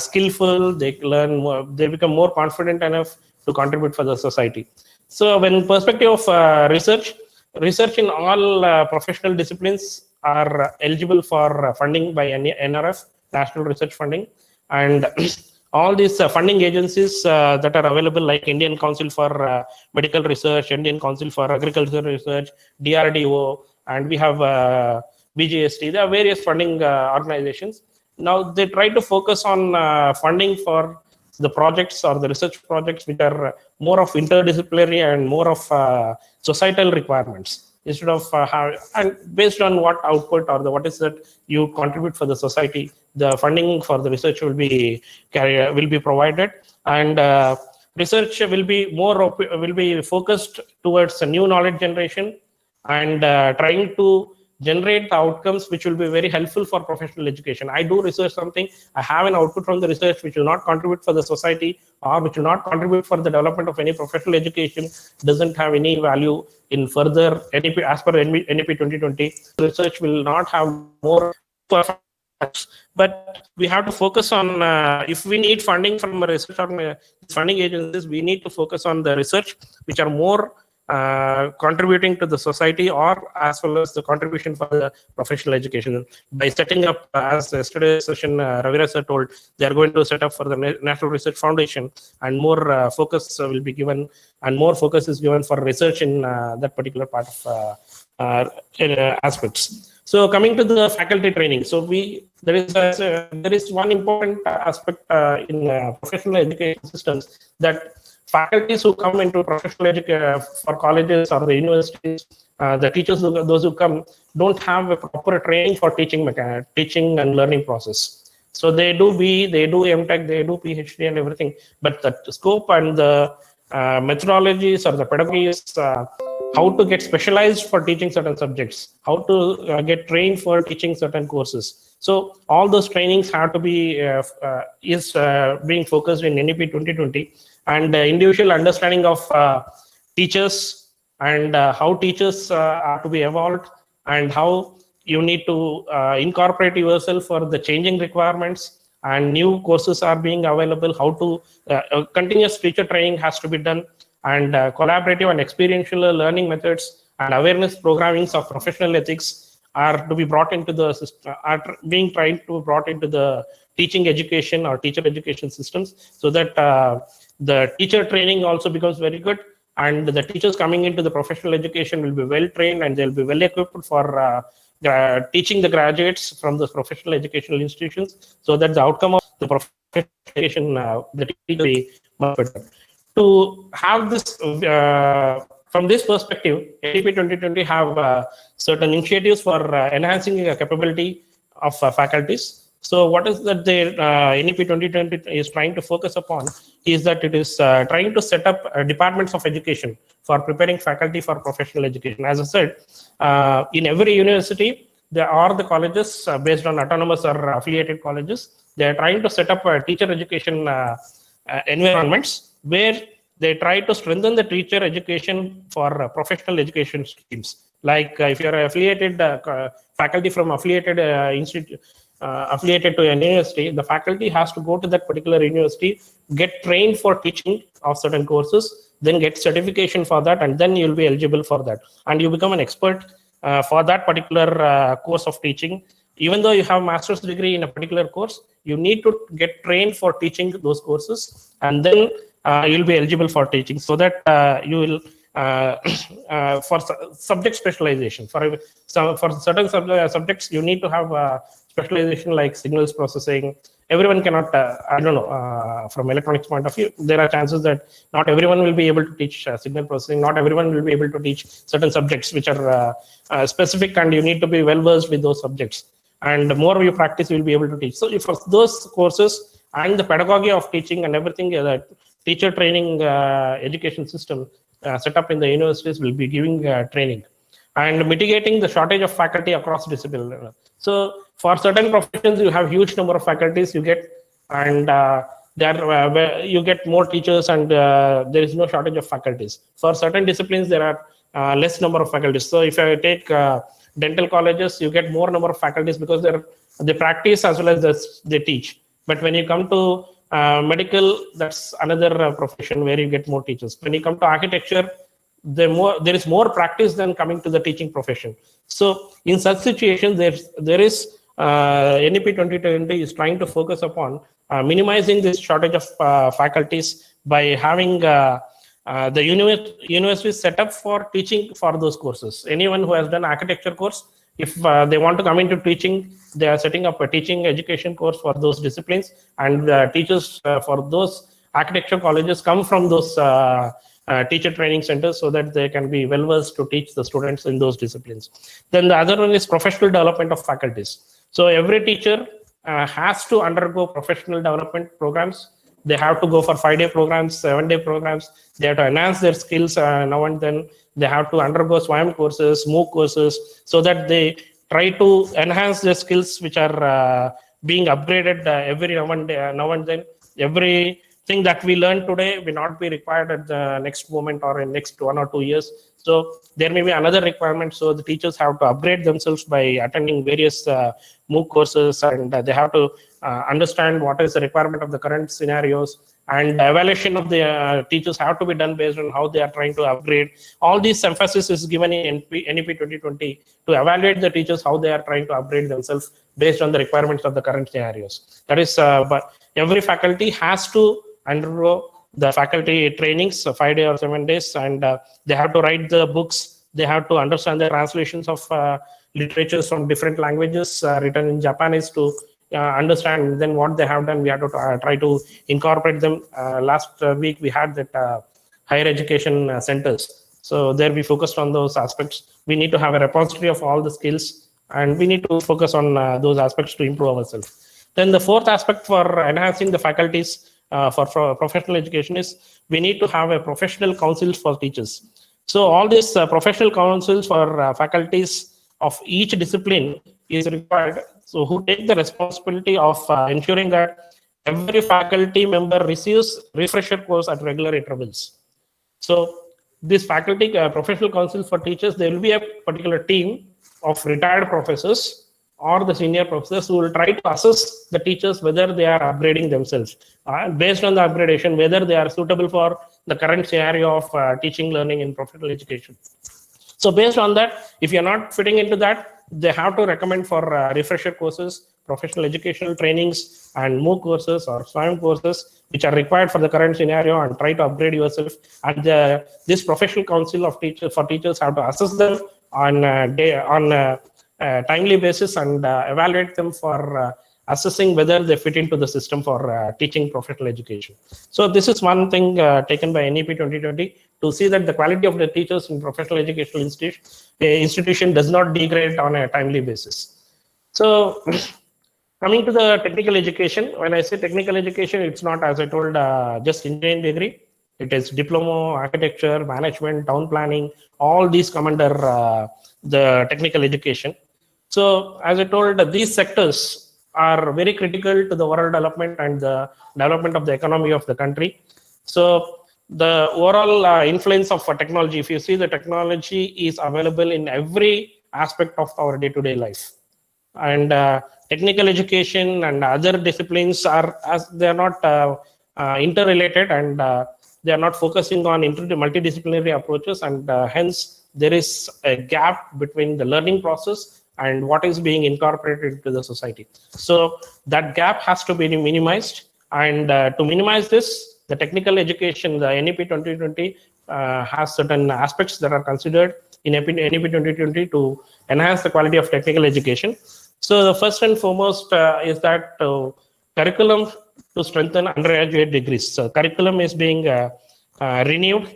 skillful, they learn more, they become more confident enough to contribute for the society. So when perspective of research in all professional disciplines are eligible for funding by NRF, National Research Funding, and all these funding agencies that are available like Indian Council for Medical Research, Indian Council for Agricultural Research, DRDO, and we have BGST. There are various funding organizations. Now they try to focus on funding for the projects or the research projects which are more of interdisciplinary and more of societal requirements instead of and based on what output or what is that you contribute for the society, the funding for the research will be provided, and research will be focused towards a new knowledge generation and trying to generate the outcomes which will be very helpful for professional education. I do research something, I have an output from the research which will not contribute for the society or which will not contribute for the development of any professional education, doesn't have any value in further NEP. As per NEP 2020, research will not have more performance. But we have to focus on, if we need funding from a research or funding agencies, we need to focus on the research which are more contributing to the society or as well as the contribution for the professional education. By setting up, as yesterday's session Ravira sir told, they are going to set up for the National Research Foundation, and more focus will be given, and more focus is given for research in that particular part of aspects. So coming to the faculty training, so there is one important aspect in professional education systems, that faculties who come into professional education for colleges or the universities, the teachers, those who come, don't have a proper training for teaching and learning process. So they do MTech, they do PhD and everything, but the scope and the methodologies or the pedagogies, how to get specialized for teaching certain subjects, how to get trained for teaching certain courses. So all those trainings have to be being focused in NEP 2020. And individual understanding of teachers and how teachers are to be evolved, and how you need to incorporate yourself for the changing requirements, and new courses are being available, how to continuous teacher training has to be done, and collaborative and experiential learning methods and awareness programmings of professional ethics are to be brought into the system, are being tried to brought into the teaching education or teacher education systems, so that the teacher training also becomes very good, and the teachers coming into the professional education will be well trained and they'll be well equipped for teaching the graduates from the professional educational institutions, so that the outcome of the professional education, the teacher will be much better. To have this, from this perspective, NEP 2020 have certain initiatives for enhancing the capability of faculties. So what is that the NEP 2020 is trying to focus upon is that it is trying to set up departments of education for preparing faculty for professional education. As I said, in every university, there are the colleges based on autonomous or affiliated colleges. They are trying to set up teacher education environments where they try to strengthen the teacher education for professional education streams. Like if you are affiliated faculty from affiliated institute, affiliated to an university, the faculty has to go to that particular university, get trained for teaching of certain courses, then get certification for that, and then you'll be eligible for that. And you become an expert for that particular course of teaching. Even though you have a master's degree in a particular course, you need to get trained for teaching those courses, and then you'll be eligible for teaching, so that you will for subject specialization. For certain subjects, you need to have specialization like signals processing. Everyone cannot, I don't know, from electronics point of view, there are chances that not everyone will be able to teach signal processing. Not everyone will be able to teach certain subjects which are specific, and you need to be well versed with those subjects. and the more you practice, you will be able to teach. So if for those courses and the pedagogy of teaching and everything, the teacher training education system set up in the universities will be giving training and mitigating the shortage of faculty across discipline. So for certain professions, you have huge number of faculties you get, and there you get more teachers, and there is no shortage of faculties. For certain disciplines, there are less number of faculties. So if I take dental colleges, you get more number of faculties because they practice as well as they teach. But when you come to medical, that's another profession where you get more teachers. When you come to architecture, there is more practice than coming to the teaching profession. So in such situations, there is NEP 2020 is trying to focus upon minimizing this shortage of faculties by having the university set up for teaching for those courses. Anyone who has done architecture course, if they want to come into teaching, they are setting up a teaching education course for those disciplines, and teachers for those architecture colleges come from those teacher training centers so that they can be well versed to teach the students in those disciplines. Then the other one is professional development of faculties. So every teacher has to undergo professional development programs. They have to go for 5-day programs, 7-day programs. They have to enhance their skills now and then. They have to undergo SWAYAM courses, MOOC courses, so that they try to enhance their skills, which are being upgraded every now and then. Everything that we learn today will not be required at the next moment or in next 1 or 2 years. So there may be another requirement. So the teachers have to upgrade themselves by attending various MOOC courses, and they have to understand what is the requirement of the current scenarios, and the evaluation of the teachers have to be done based on how they are trying to upgrade. All this emphasis is given in NEP 2020 to evaluate the teachers, how they are trying to upgrade themselves based on the requirements of the current scenarios. That is, but every faculty has to undergo the faculty trainings, 5 days or 7 days, and they have to write the books. They have to understand the translations of literatures from different languages written in Japanese to understand then what they have done. We have to try to incorporate them. Last week we had that higher education centers. So there we focused on those aspects. We need to have a repository of all the skills, and we need to focus on those aspects to improve ourselves. Then the fourth aspect for enhancing the faculties for professional education is we need to have a professional councils for teachers. So all these professional councils for faculties of each discipline is required. So who take the responsibility of ensuring that every faculty member receives refresher course at regular intervals. So this faculty professional council for teachers, there will be a particular team of retired professors or the senior professors who will try to assess the teachers whether they are upgrading themselves based on the upgradation, whether they are suitable for the current scenario of teaching, learning in professional education. So based on that, if you're not fitting into that, they have to recommend for refresher courses, professional educational trainings, and MOOC courses or SWAYAM courses, which are required for the current scenario, and try to upgrade yourself. And this professional council of teachers have to assess them on timely basis and evaluate them for assessing whether they fit into the system for teaching professional education. So this is one thing taken by NEP 2020 to see that the quality of the teachers in professional educational institution does not degrade on a timely basis. So coming to the technical education, when I say technical education, it's not, as I told, just engineering degree. It is diploma, architecture, management, town planning, all these come under the technical education. So as I told, these sectors are very critical to the overall development and the development of the economy of the country. So the overall influence of technology, if you see, the technology is available in every aspect of our day-to-day life. And technical education and other disciplines are, as they are not interrelated, and they are not focusing on multidisciplinary approaches, and hence there is a gap between the learning process and what is being incorporated into the society. So that gap has to be minimized, and to minimize this, the technical education, the NEP 2020 has certain aspects that are considered in NEP 2020 to enhance the quality of technical education. So the first and foremost is that curriculum to strengthen undergraduate degrees. So curriculum is being renewed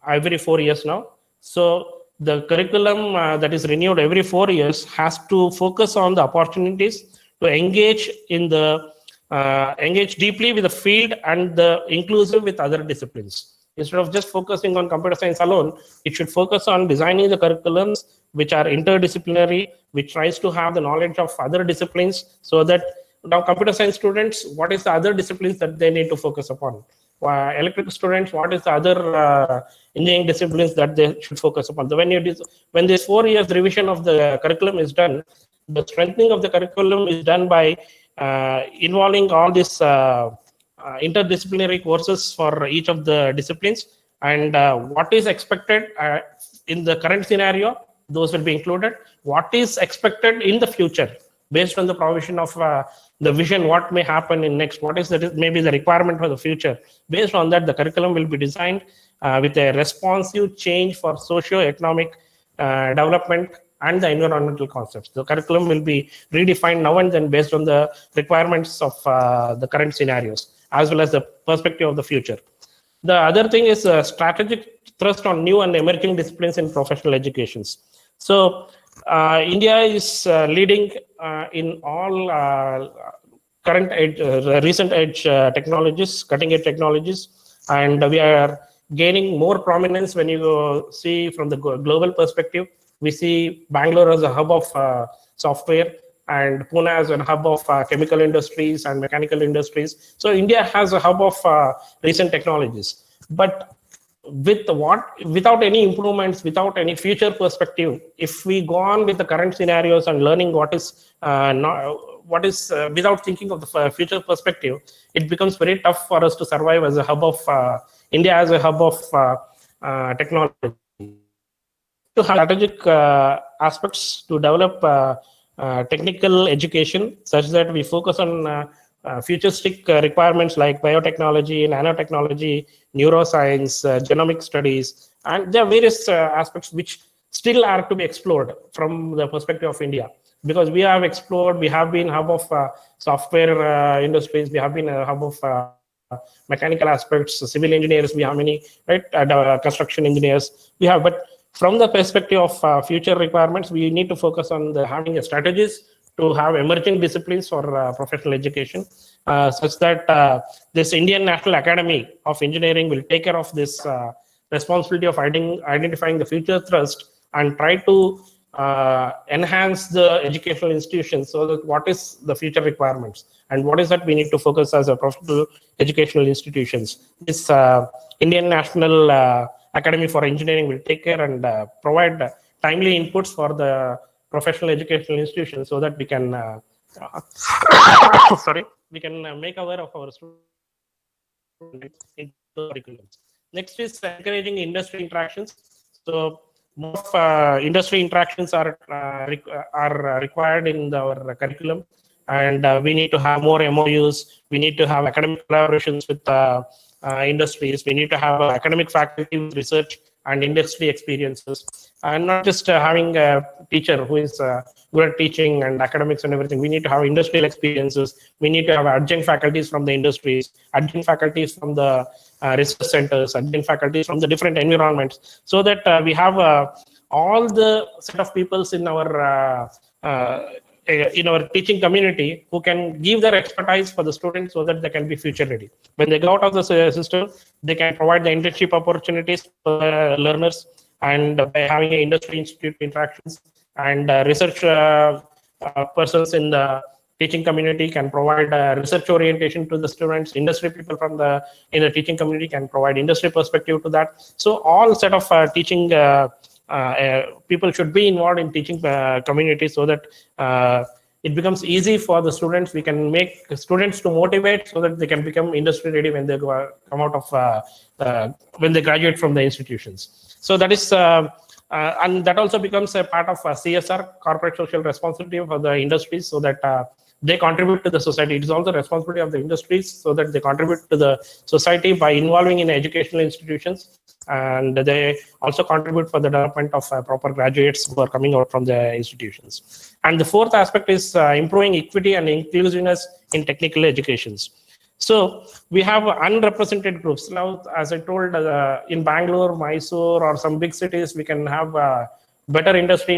every 4 years now. So the curriculum that is renewed every 4 years has to focus on the opportunities to engage in the engage deeply with the field and the inclusive with other disciplines. Instead of just focusing on computer science alone, it should focus on designing the curriculums which are interdisciplinary, which tries to have the knowledge of other disciplines, so that now computer science students, what is the other disciplines that they need to focus upon? Electrical students, what is the other engineering disciplines that they should focus upon? So when this 4 years revision of the curriculum is done, the strengthening of the curriculum is done by involving all these interdisciplinary courses for each of the disciplines, and what is expected in the current scenario, those will be included. What is expected in the future based on the provision of the vision, what may happen in next, what is maybe the requirement for the future. Based on that, the curriculum will be designed with a responsive change for socio-economic development and the environmental concepts. The curriculum will be redefined now and then based on the requirements of the current scenarios, as well as the perspective of the future. The other thing is strategic thrust on new and emerging disciplines in professional educations. So India is leading in all current edge, recent edge technologies, cutting edge technologies, and we are gaining more prominence when you see from the global perspective. We see Bangalore as a hub of software, and Pune as a hub of chemical industries and mechanical industries. So India has a hub of recent technologies. But without any improvements, without any future perspective, if we go on with the current scenarios and learning what is without thinking of the future perspective, it becomes very tough for us to survive as a hub of India as a hub of technology. To have strategic aspects to develop technical education such that we focus on futuristic requirements like biotechnology, nanotechnology, neuroscience, genomic studies, and there are various aspects which still are to be explored from the perspective of India. Because we have explored, we have been a hub of software industries, we have been a hub of mechanical aspects, civil engineers, we have many, right? Construction engineers, we have, but from the perspective of future requirements, we need to focus on having strategies to have emerging disciplines for professional education, such that this Indian National Academy of Engineering will take care of this responsibility of identifying the future thrust and try to enhance the educational institutions, so that what is the future requirements and what is that we need to focus as a professional educational institutions. This Indian National Academy for Engineering will take care and provide timely inputs for the professional educational institutions, so that we can we can make aware of our students in the curriculums. Next is encouraging industry interactions. So more industry interactions are required in our curriculum, and we need to have more MOUs. We need to have academic collaborations with industries. We need to have academic faculty with research and industry experiences, and not just having a teacher who is good at teaching and academics and everything. We need to have industrial experiences. We need to have adjunct faculties from the industries, adjunct faculties from the research centers, adjunct faculties from the different environments, so that we have all the set of peoples in our teaching community who can give their expertise for the students, so that they can be future ready. When they go out of the system, they can provide the internship opportunities for the learners, and by having industry institute interactions and research persons in the teaching community can provide research orientation to the students. Industry people from in the teaching community can provide industry perspective to that. So all set of teaching people should be involved in teaching community, so that it becomes easy for the students. We can make students to motivate, so that they can become industry ready when they come out of when they graduate from the institutions. So that is and that also becomes a part of CSR, corporate social responsibility for the industries, so that they contribute to the society. It is also the responsibility of the industries, so that they contribute to the society by involving in educational institutions, and they also contribute for the development of proper graduates who are coming out from the institutions. And the fourth aspect is improving equity and inclusiveness in technical educations. So we have unrepresented groups. Now, as I told, in Bangalore, Mysuru, or some big cities, we can have better industry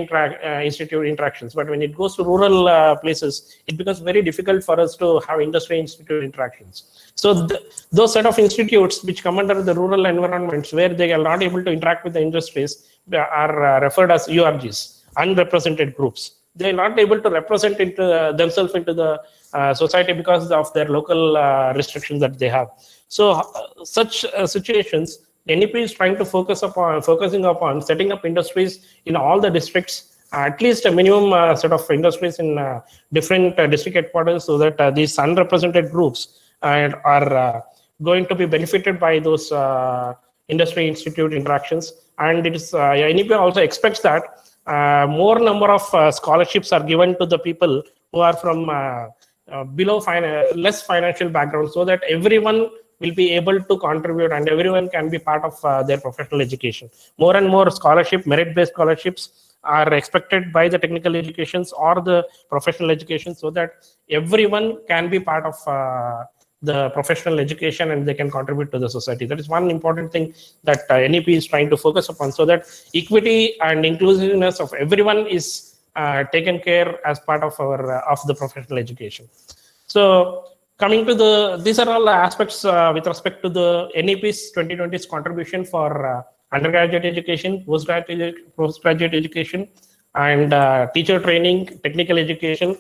institute interactions. But when it goes to rural places, it becomes very difficult for us to have industry institute interactions. So those set of institutes which come under the rural environments where they are not able to interact with the industries are referred as URGs, unrepresented groups. They are not able to represent themselves into the society because of their local restrictions that they have. So such situations, NEP is trying to focusing upon setting up industries in all the districts, at least a minimum set of industries in different district headquarters, so that these unrepresented groups are going to be benefited by those industry institute interactions. And it is NEP also expects that more number of scholarships are given to the people who are from below less financial background, so that everyone will be able to contribute and everyone can be part of their professional education. More and more merit-based scholarships are expected by the technical educations or the professional education, so that everyone can be part of the professional education and they can contribute to the society. That is one important thing that NEP is trying to focus upon, so that equity and inclusiveness of everyone is taken care as part of the professional education. So coming to these are all aspects with respect to the NEP's 2020's contribution for undergraduate education, postgraduate education, and teacher training, technical education.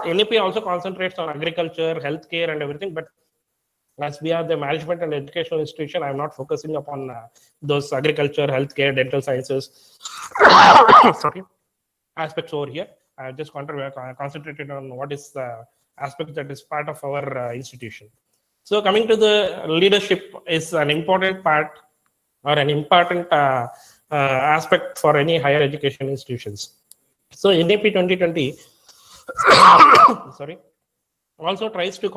NEP also concentrates on agriculture, healthcare, and everything. But as we are the management and educational institution, I'm not focusing upon those agriculture, healthcare, dental sciences sorry, aspects over here. I just concentrated on what is the aspect that is part of our institution. So coming to the leadership is an important part or an important aspect for any higher education institutions. So NEP 2020 sorry, also tries to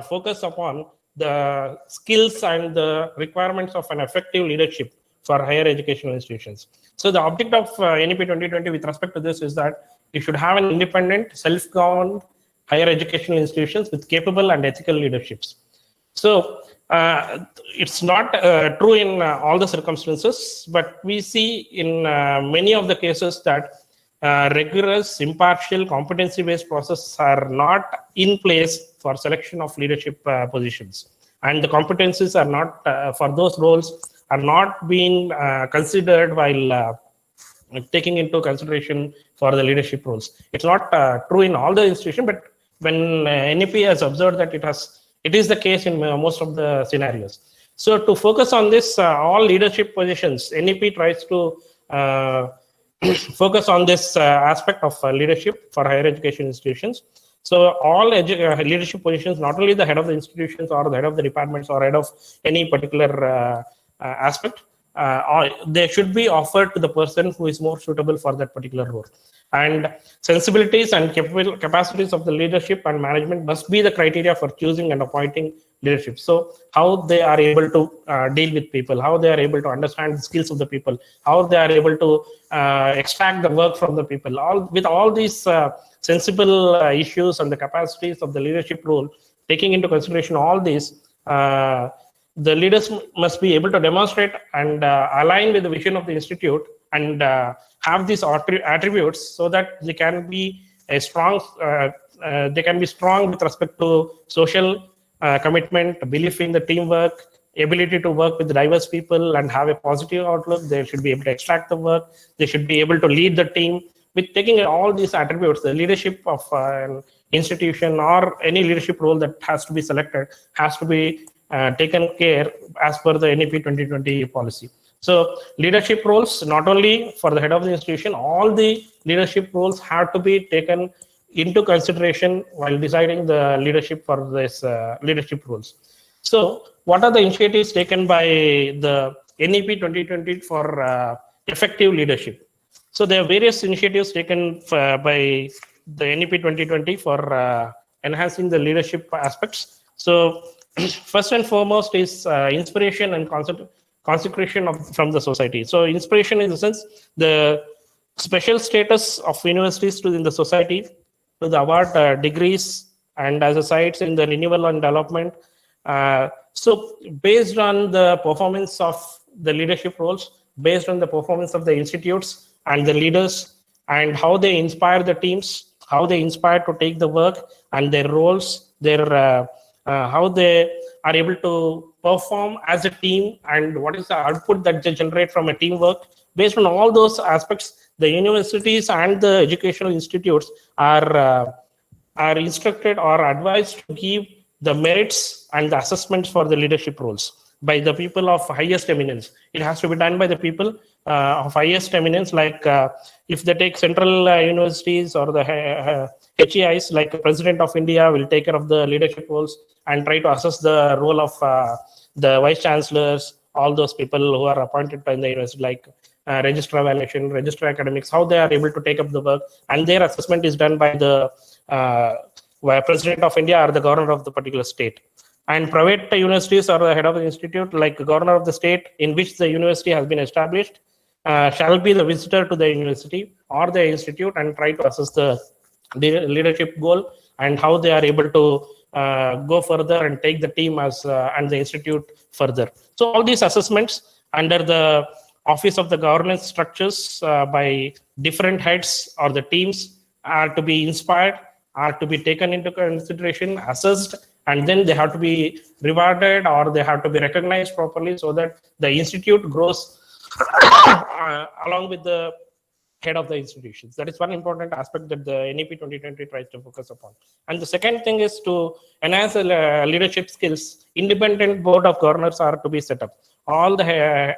focus upon the skills and the requirements of an effective leadership for higher educational institutions. So the object of NEP 2020 with respect to this is that you should have an independent, self-governed higher educational institutions with capable and ethical leaderships. So it's not true in all the circumstances, but we see in many of the cases that rigorous, impartial, competency-based processes are not in place for selection of leadership positions, and the competencies are not for those roles are not being considered while taking into consideration for the leadership roles. It's not true in all the institutions, but when NEP has observed that it is the case in most of the scenarios. So to focus on this, all leadership positions, NEP tries to focus on this aspect of leadership for higher education institutions. So all leadership positions, not only the head of the institutions or the head of the departments or head of any particular aspect, they should be offered to the person who is more suitable for that particular role. And sensibilities and capacities of the leadership and management must be the criteria for choosing and appointing leadership. So how they are able to deal with people, how they are able to understand the skills of the people, how they are able to extract the work from the people. With all these sensible issues and the capacities of the leadership role, taking into consideration all these, the leaders must be able to demonstrate and align with the vision of the institute and have these attributes, so that they can be strong with respect to social commitment, belief in the teamwork, ability to work with diverse people and have a positive outlook. They should be able to extract the work. They should be able to lead the team. With taking all these attributes, the leadership of an institution or any leadership role that has to be selected has to be taken care as per the NEP 2020 policy. So leadership roles, not only for the head of the institution, all the leadership roles have to be taken into consideration while deciding the leadership for this leadership roles. So what are the initiatives taken by the NEP 2020 for effective leadership? So there are various initiatives taken by the NEP 2020 for enhancing the leadership aspects. So first and foremost is inspiration and consecration from the society. So inspiration in the sense the special status of universities in the society, to the award degrees and as a sites in the renewal and development. So based on the performance of the leadership roles, based on the performance of the institutes and the leaders, and how they inspire the teams, how they inspire to take the work and their roles, how they are able to perform as a team, and what is the output that they generate from a teamwork. Based on all those aspects, the universities and the educational institutes are instructed or advised to give the merits and the assessments for the leadership roles by the people of highest eminence. It has to be done by the people of highest eminence, like if they take central universities or the HEIs, like the President of India will take care of the leadership roles and try to assess the role of the vice chancellors, all those people who are appointed by the university, like registrar evaluation, registrar academics, how they are able to take up the work, and their assessment is done by the President of India or the governor of the particular state. And private universities or the head of the institute, like the governor of the state in which the university has been established, shall be the visitor to the university or the institute and try to assess the leadership goal and how they are able to go further and take the team as and the institute further. So all these assessments under the office of the governance structures by different heads or the teams are to be inspired, are to be taken into consideration, assessed, and then they have to be rewarded or they have to be recognized properly so that the institute grows along with the head of the institutions. That is one important aspect that the NEP 2020 tries to focus upon. And the second thing is to enhance leadership skills. Independent board of governors are to be set up. All the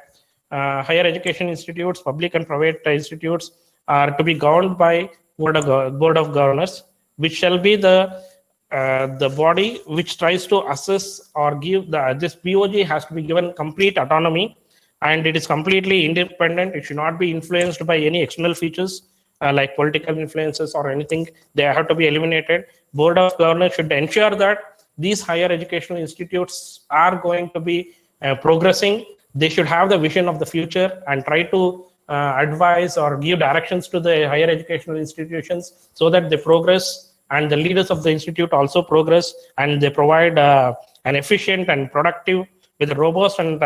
higher education institutes, public and private institutes, are to be governed by board of governors, which shall be the body which tries to assess or give this BOG has to be given complete autonomy, and it is completely independent. It should not be influenced by any external features like political influences or anything. They have to be eliminated. Board of governors should ensure that these higher educational institutes are going to be progressing. They should have the vision of the future and try to advise or give directions to the higher educational institutions so that they progress, and the leaders of the institute also progress, and they provide an efficient and productive with robust and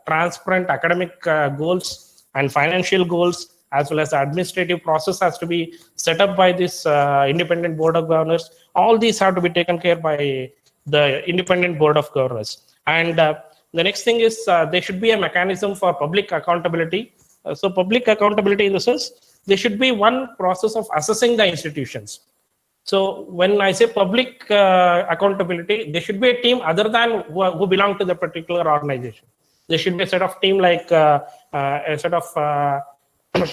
transparent academic goals and financial goals, as well as the administrative process has to be set up by this independent board of governors. All these have to be taken care by the independent board of governors. And the next thing is there should be a mechanism for public accountability. So public accountability in the sense, there should be one process of assessing the institutions. So when I say public accountability, there should be a team other than who belong to the particular organization. There should be a set of team like a set of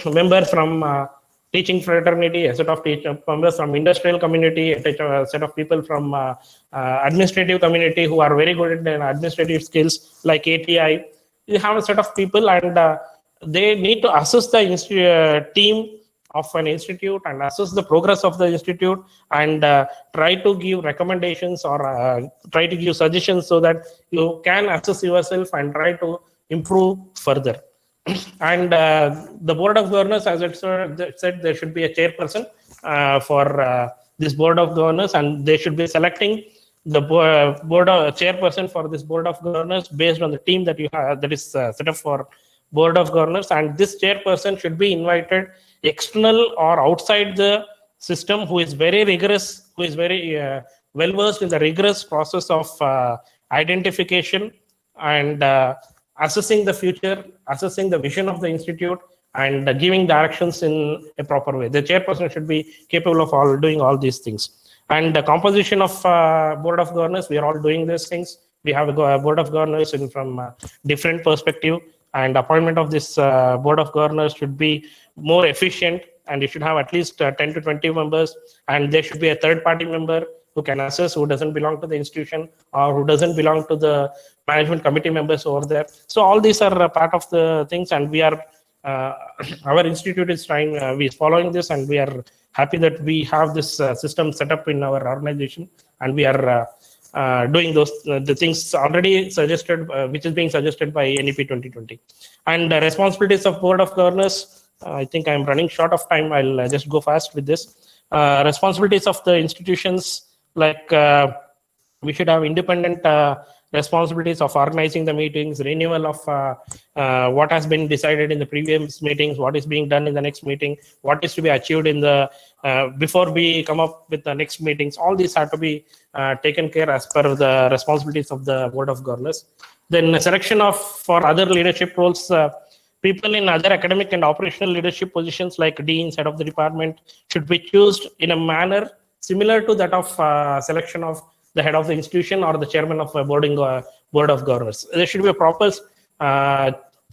members from teaching fraternity, a set of members from industrial community, a set of people from administrative community who are very good in administrative skills like ATI. You have a set of people, and they need to assess the team of an institute and assess the progress of the institute and try to give recommendations or try to give suggestions so that you can assess yourself and try to improve further. And the board of governors, as it said, there should be a chairperson for this board of governors, and they should be selecting the chairperson for this board of governors based on the team that you have that is set up for board of governors. And this chairperson should be invited external or outside the system, who is very rigorous, who is very well versed in the rigorous process of identification and assessing the future, assessing the vision of the institute, and giving directions in a proper way. The chairperson should be capable of doing all these things. And the composition of board of governors, we are all doing these things. We have a board of governors from different perspective, and appointment of this board of governors should be more efficient, and it should have at least 10 to 20 members, and there should be a third party member who can assess, who doesn't belong to the institution or who doesn't belong to the management committee members over there. So all these are part of the things, and we are our institute is trying, we is following this, and we are happy that we have this system set up in our organization, and we are doing those the things already suggested, which is being suggested by NEP 2020. And the responsibilities of board of governors, I think I'm running short of time. I'll just go fast with this. Responsibilities of the institutions, like we should have independent responsibilities of organizing the meetings, renewal of what has been decided in the previous meetings, what is being done in the next meeting, what is to be achieved in the before we come up with the next meetings. All these have to be taken care as per the responsibilities of the Board of Governors. Then selection of for other leadership roles. People in other academic and operational leadership positions like deans, head of the department, should be chosen in a manner similar to that of selection of the head of the institution or the chairman of a board of governors. There should be a proper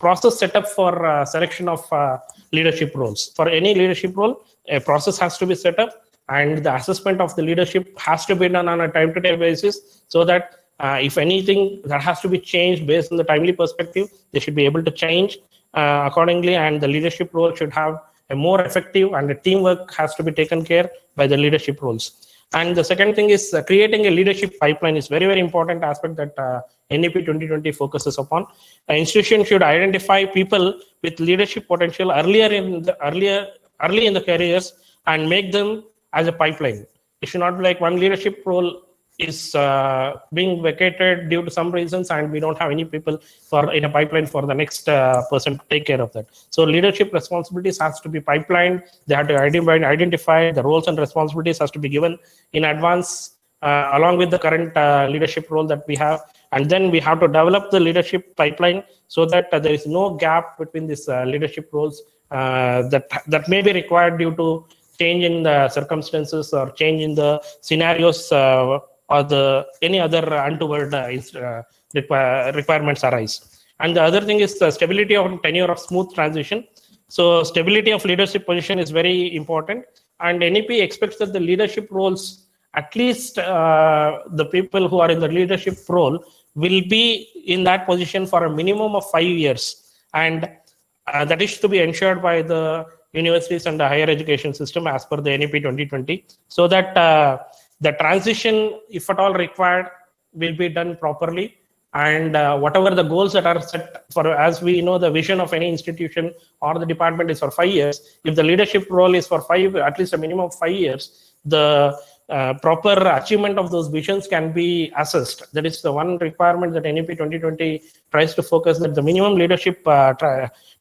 process set up for selection of leadership roles. For any leadership role, a process has to be set up, and the assessment of the leadership has to be done on a time-to-time basis, so that if anything that has to be changed based on the timely perspective, they should be able to change accordingly, and the leadership role should have a more effective, and the teamwork has to be taken care by the leadership roles. And the second thing is creating a leadership pipeline is very, very important aspect that NEP 2020 focuses upon. An institution should identify people with leadership potential early in the careers and make them as a pipeline. It should not be like one leadership role is being vacated due to some reasons, and we don't have any people in a pipeline for the next person to take care of that. So leadership responsibilities has to be pipelined. They have to identify the roles and responsibilities has to be given in advance along with the current leadership role that we have, and then we have to develop the leadership pipeline so that there is no gap between these leadership roles that may be required due to change in the circumstances or change in the scenarios or any other untoward requirements arise. And the other thing is the stability of tenure of smooth transition. So stability of leadership position is very important, and NEP expects that the leadership roles, at least the people who are in the leadership role, will be in that position for a minimum of 5 years, and that is to be ensured by the universities and the higher education system as per the NEP 2020, so that the transition, if at all required, will be done properly. And whatever the goals that are set for, as we know, the vision of any institution or the department is for 5 years. If the leadership role is for at least a minimum of 5 years, the proper achievement of those visions can be assessed. That is the one requirement that NEP 2020 tries to focus, that the minimum leadership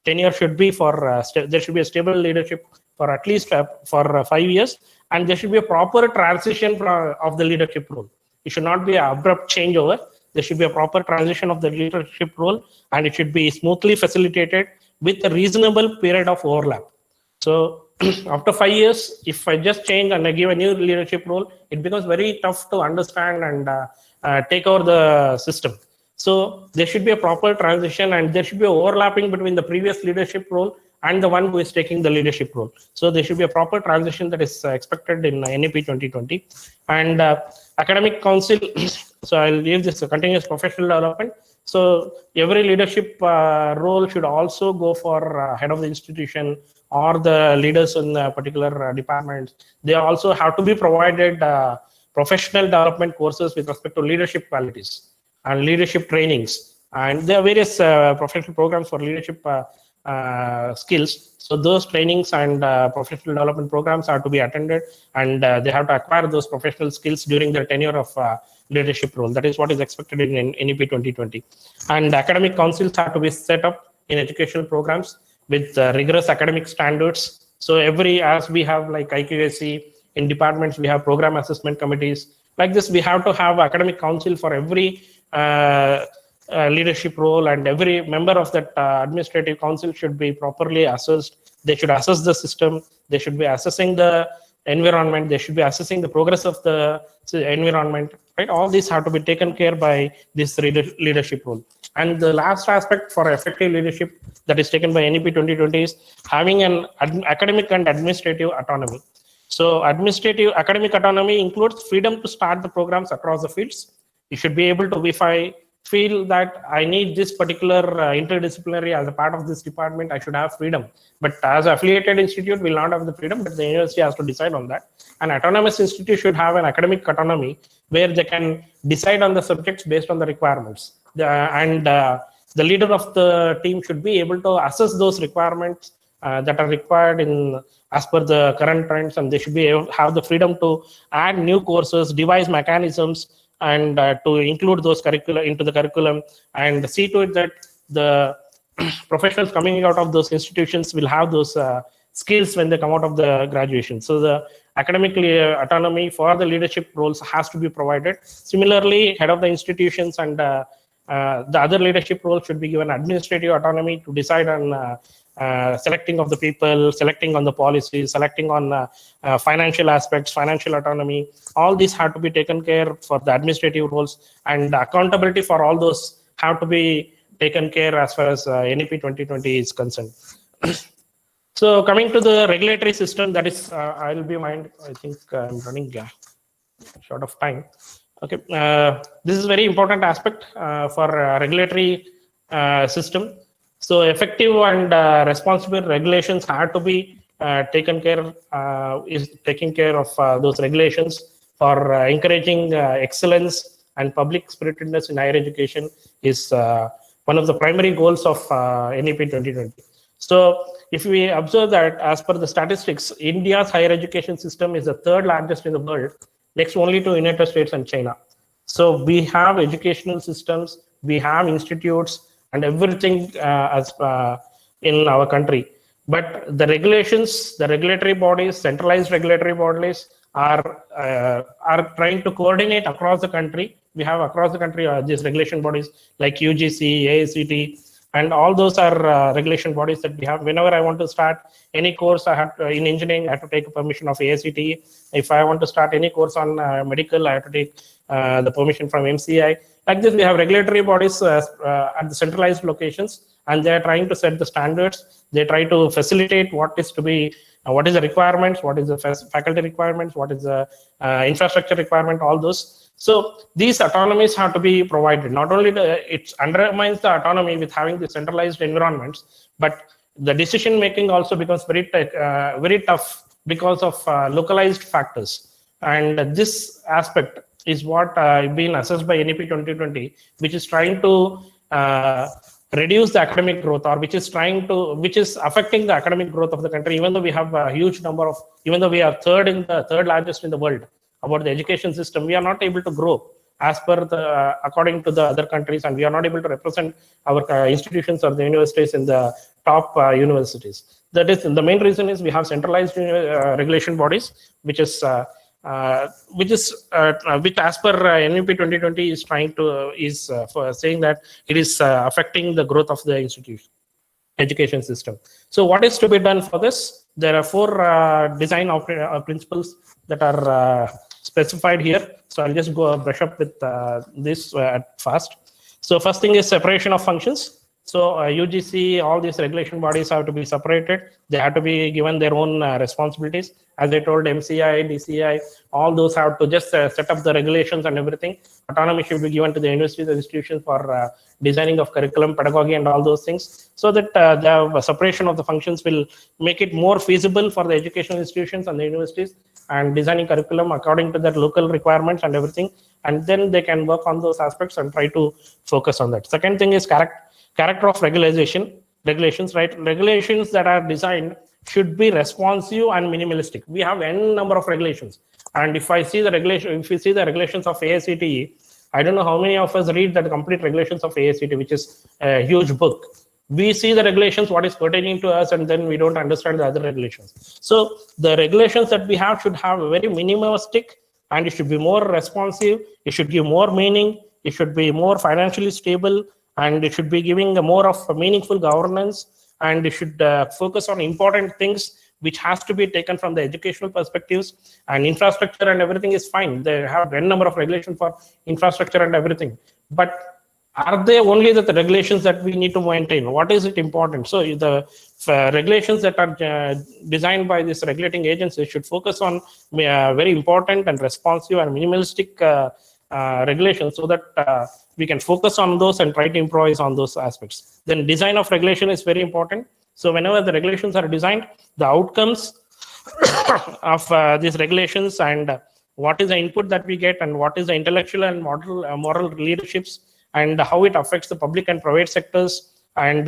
tenure should be for, there should be a stable leadership for at least for 5 years, and there should be a proper transition of the leadership role. It should not be an abrupt changeover. There should be a proper transition of the leadership role, and it should be smoothly facilitated with a reasonable period of overlap. So after 5 years, if I just change and I give a new leadership role, it becomes very tough to understand and take over the system. So there should be a proper transition, and there should be overlapping between the previous leadership role and the one who is taking the leadership role. So there should be a proper transition that is expected in NEP 2020. And academic council, so I'll leave this continuous professional development. So every leadership role should also go for head of the institution or the leaders in the particular departments. They also have to be provided professional development courses with respect to leadership qualities and leadership trainings. And there are various professional programs for leadership skills. So those trainings and professional development programs are to be attended, and they have to acquire those professional skills during their tenure of leadership role. That is what is expected in NEP 2020. And academic councils have to be set up in educational programs with rigorous academic standards. So as we have like IQAC, in departments we have program assessment committees. Like this, we have to have academic council for every leadership role, and every member of that administrative council should be properly assessed. They should assess the system. They should be assessing the environment. They should be assessing the progress of the environment. Right? All these have to be taken care by this leadership role. And the last aspect for effective leadership that is taken by NEP 2020 is having an academic and administrative autonomy. So academic autonomy includes freedom to start the programs across the fields. You should be able to, if I feel that I need this particular interdisciplinary as a part of this department, I should have freedom. But as an affiliated institute, will not have the freedom, but the university has to decide on that. An autonomous institute should have an academic autonomy where they can decide on the subjects based on the requirements. The leader of the team should be able to assess those requirements that are required as per the current trends, and they should be able, have the freedom to add new courses, devise mechanisms, and to include those curricula into the curriculum, and see to it that the professionals coming out of those institutions will have those skills when they come out of the graduation. So the academic autonomy for the leadership roles has to be provided. Similarly, head of the institutions and the other leadership roles should be given administrative autonomy to decide on selecting of the people, selecting on the policies, selecting on financial aspects, financial autonomy. All these have to be taken care for the administrative roles, and accountability for all those have to be taken care as far as NEP 2020 is concerned. So coming to the regulatory system, that is, I'll be mind. I think I'm running short of time. Okay, this is very important aspect for regulatory system. So effective and responsible regulations have to be taken care of those regulations for encouraging excellence and public spiritedness in higher education is one of the primary goals of NEP 2020. So if we observe that as per the statistics, India's higher education system is the third largest in the world, next only to United States and China. So we have educational systems, we have institutes and everything in our country. But the regulations, the regulatory bodies, centralized regulatory bodies are trying to coordinate across the country. We have across the country these regulation bodies like UGC, AICT, and all those are regulation bodies that we have. Whenever I want to start any course, I have to, in engineering, I have to take permission of AICTE. If I want to start any course on medical, I have to take the permission from MCI. Like this, we have regulatory bodies at the centralized locations, and they are trying to set the standards. They try to facilitate what is to be, what is the requirements, what is the faculty requirements, what is the infrastructure requirement, all those. So these autonomies have to be provided. Not only it undermines the autonomy with having the centralized environments, but the decision making also becomes very tough because of localized factors. And this aspect is what been assessed by NEP 2020, which is trying to reduce the academic growth, or which is affecting the academic growth of the country. Even though we have a huge number of, even though we are third largest in the world about the education system, we are not able to grow as per the according to the other countries, and we are not able to represent our institutions or the universities in the top universities. That is the main reason is we have centralized regulation bodies, which as per NEP 2020 is trying to for saying that it is affecting the growth of the institution education system. So what is to be done for this? There are 4 design principles that are specified here. So I'll just go brush up with this at fast. So first thing is separation of functions. So UGC, all these regulation bodies have to be separated. They have to be given their own responsibilities. As I told, MCI, DCI, all those have to just set up the regulations and everything. Autonomy should be given to the universities and institutions for designing of curriculum, pedagogy, and all those things. So that the separation of the functions will make it more feasible for the educational institutions and the universities and designing curriculum according to their local requirements and everything. And then they can work on those aspects and try to focus on that. Second thing is character of regulations, right? Regulations that are designed should be responsive and minimalistic. We have n number of regulations, and if we see the regulations of AICTE, I don't know how many of us read the complete regulations of AICTE, which is a huge book. We see the regulations, what is pertaining to us, and then we don't understand the other regulations. So the regulations that we have should have a very minimalistic, and it should be more responsive. It should give more meaning. It should be more financially stable, and it should be giving a more of a meaningful governance, and it should focus on important things which has to be taken from the educational perspectives. And infrastructure and everything is fine. They have a number of regulations for infrastructure and everything. But are they only the regulations that we need to maintain? What is it important? So the regulations that are designed by this regulating agency should focus on very important and responsive and minimalistic regulations, so that we can focus on those and try to improvise on those aspects. Then design of regulation is very important. So whenever the regulations are designed, the outcomes of these regulations and what is the input that we get and what is the intellectual and moral leaderships and how it affects the public and private sectors, and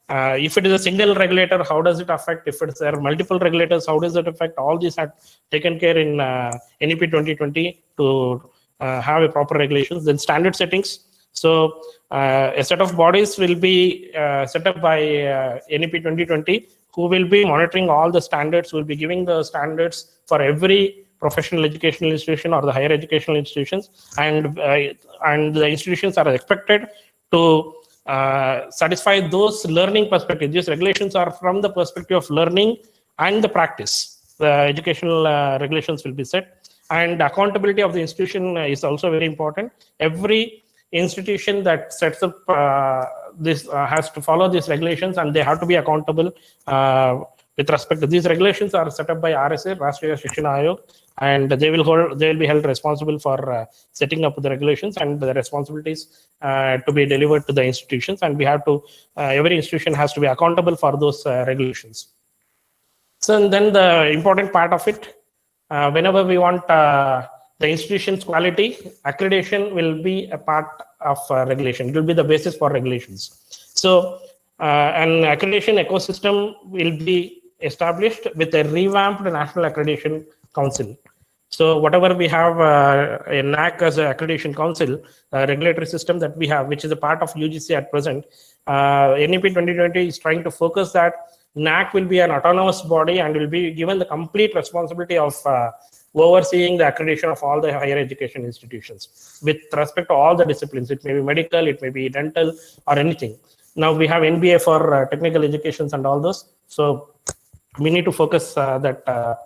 If it is a single regulator, how does it affect? If there are multiple regulators, how does it affect? All these are taken care in NEP 2020 to have a proper regulations. Then standard settings. So a set of bodies will be set up by NEP 2020, who will be monitoring all the standards, will be giving the standards for every professional educational institution or the higher educational institutions, and the institutions are expected to satisfy those learning perspectives. These regulations are from the perspective of learning and the practice. The educational regulations will be set, and accountability of the institution is also very important. Every institution that sets up this has to follow these regulations, and they have to be accountable with respect to these regulations. Are set up by RSA, Rashtriya Shikshana Ayog, and they will be held responsible for setting up the regulations and the responsibilities to be delivered to the institutions. And we have to every institution has to be accountable for those regulations. So then the important part of it, whenever we want the institution's quality, accreditation will be a part of regulation. It will be the basis for regulations. So an accreditation ecosystem will be established with a revamped National Accreditation Council. So whatever we have a NAC as an accreditation council, regulatory system that we have, which is a part of UGC at present, NEP 2020 is trying to focus that NAC will be an autonomous body and will be given the complete responsibility of overseeing the accreditation of all the higher education institutions with respect to all the disciplines. It may be medical, it may be dental, or anything. Now we have NBA for technical educations and all those. So we need to focus that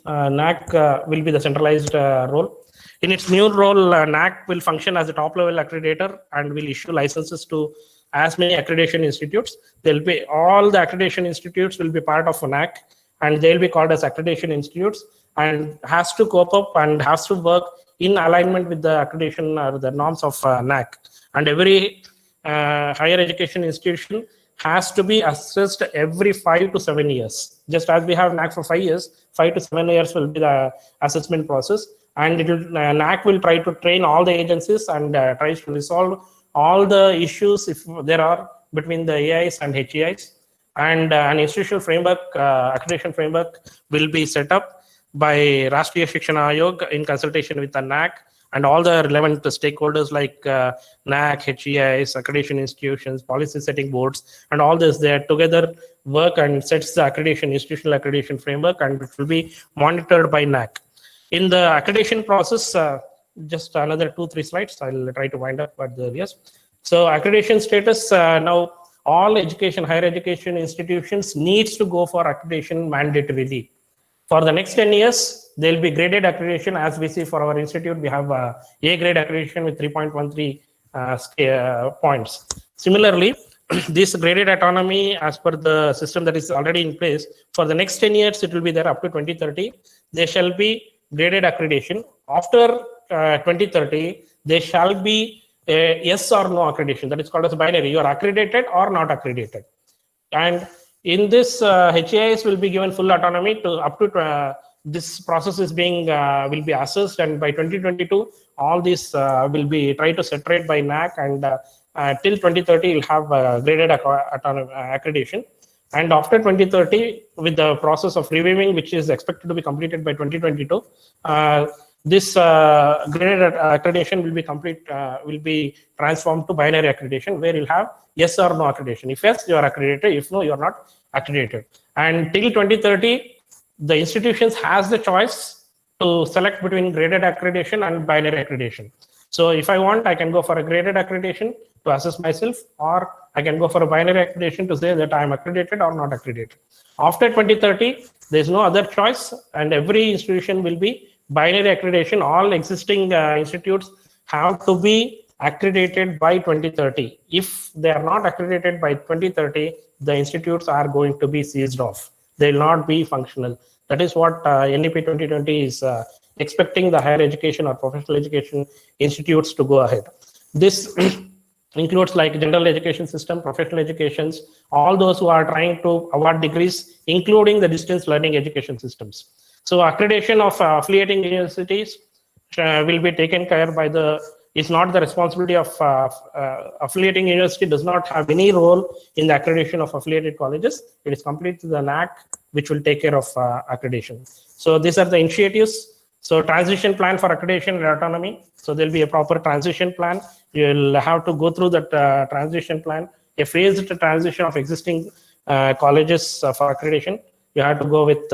NAC will be the centralized role. In its new role, NAC will function as a top-level accreditor and will issue licenses to as many accreditation institutes. There'll be all the accreditation institutes will be part of NAC, and they'll be called as accreditation institutes, and has to cope up and has to work in alignment with the accreditation or the norms of NAC. And every higher education institution has to be assessed every 5 to 7 years. Just as we have NAC for 5 years, 5 to 7 years will be the assessment process. And NAC will try to train all the agencies and tries to resolve all the issues if there are between the AIs and HEIs. And an institutional framework, accreditation framework will be set up by Rashtriya Shikshana Ayog in consultation with the NAC and all the relevant stakeholders like NAC, HEIs, accreditation institutions, policy setting boards, and all this. They together work and sets the accreditation, institutional accreditation framework, and it will be monitored by NAC. In the accreditation process, just another 2-3 slides. I'll try to wind up at the yes. So accreditation status, now all education, higher education institutions needs to go for accreditation mandatorily. For the next 10 years, there will be graded accreditation. As we see for our institute, we have A grade accreditation with 3.13 points. Similarly, this graded autonomy as per the system that is already in place, for the next 10 years, it will be there up to 2030. There shall be graded accreditation. After 2030, there shall be a yes or no accreditation. That is called as binary. You are accredited or not accredited. And in this, HEIs will be given full autonomy to up to this process is being will be assessed, and by 2022, all this will be tried to separate by NAC, and till 2030, you'll have graded accreditation. And after 2030, with the process of reviewing, which is expected to be completed by 2022, this graded accreditation will be will be transformed to binary accreditation, where you'll have yes or no accreditation. If yes, you are accredited. If no, you are not accredited. And till 2030, the institutions has the choice to select between graded accreditation and binary accreditation. So if I want, I can go for a graded accreditation to assess myself, or I can go for a binary accreditation to say that I am accredited or not accredited. After 2030, there is no other choice, and every institution will be binary accreditation. All existing institutes have to be accredited by 2030. If they are not accredited by 2030, the institutes are going to be seized off. They will not be functional. That is what NEP 2020 is expecting the higher education or professional education institutes to go ahead. This includes like general education system, professional educations, all those who are trying to award degrees, including the distance learning education systems. So accreditation of affiliating universities will be taken care by the It's not the responsibility of affiliating university, does not have any role in the accreditation of affiliated colleges. It is completely the NAC which will take care of accreditation. So these are the initiatives. So transition plan for accreditation and autonomy. So there'll be a proper transition plan. You'll have to go through that transition plan, a phased transition of existing colleges for accreditation. You have to go with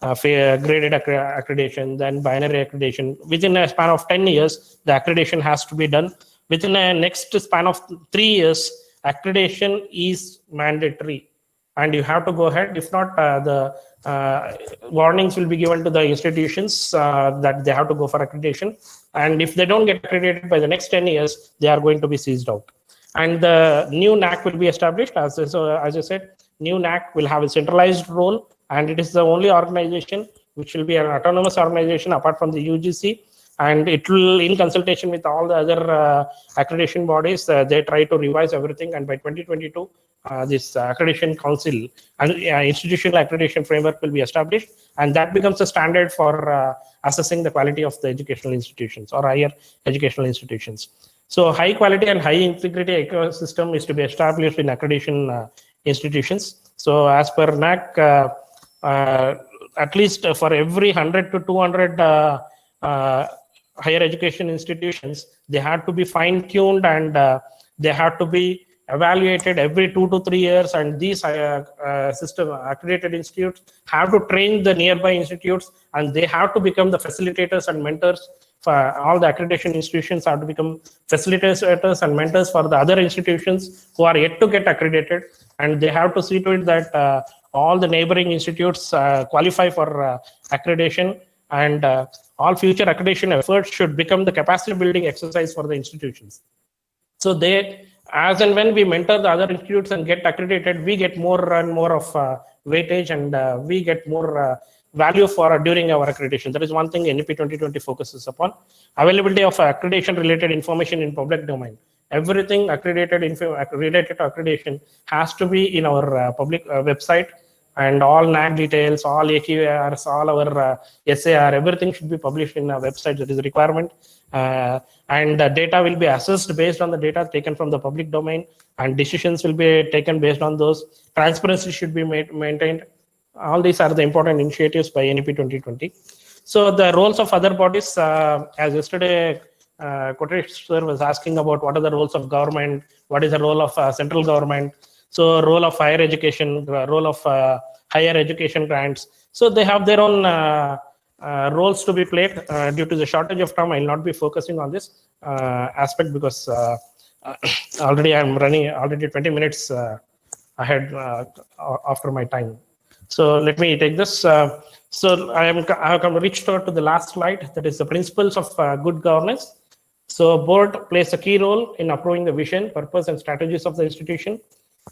graded accreditation, then binary accreditation. Within a span of 10 years, the accreditation has to be done. Within a next span of 3 years, accreditation is mandatory, and you have to go ahead. If not, the warnings will be given to the institutions that they have to go for accreditation. And if they don't get accredited by the next 10 years, they are going to be seized out. And the new NAC will be established. As I said, new NAC will have a centralized role, and it is the only organization which will be an autonomous organization apart from the UGC. And it will, in consultation with all the other accreditation bodies, they try to revise everything. And by 2022, this accreditation council and institutional accreditation framework will be established, and that becomes a standard for assessing the quality of the educational institutions or higher educational institutions. So high quality and high integrity ecosystem is to be established in accreditation institutions. So as per NAC, at least for every 100 to 200 higher education institutions, they have to be fine-tuned, and they have to be evaluated every 2 to 3 years. And these system accredited institutes have to train the nearby institutes, and they have to become the facilitators and mentors. For all the accreditation institutions have to become facilitators and mentors for the other institutions who are yet to get accredited, and they have to see to it that all the neighboring institutes qualify for accreditation, and all future accreditation efforts should become the capacity building exercise for the institutions. So they, as and when we mentor the other institutes and get accredited, we get more and more of weightage, and we get more value for during our accreditation. That is one thing NEP 2020 focuses upon. Availability of accreditation related information in public domain. Everything accredited related to accreditation has to be in our public website, and all NAC details, all AQARs, all our SAR, everything should be published in our website. That is a requirement. And the data will be assessed based on the data taken from the public domain, and decisions will be taken based on those. Transparency should be maintained. All these are the important initiatives by NEP 2020. So the roles of other bodies, as yesterday Kotesh sir was asking about what are the roles of government, what is the role of central government. So role of higher education, role of higher education grants. So they have their own roles to be played. Due to the shortage of time, I will not be focusing on this aspect, because already I'm running already 20 minutes ahead after my time. So let me take this. So I have reached out to the last slide, that is the principles of good governance. So board plays a key role in approving the vision, purpose, and strategies of the institution.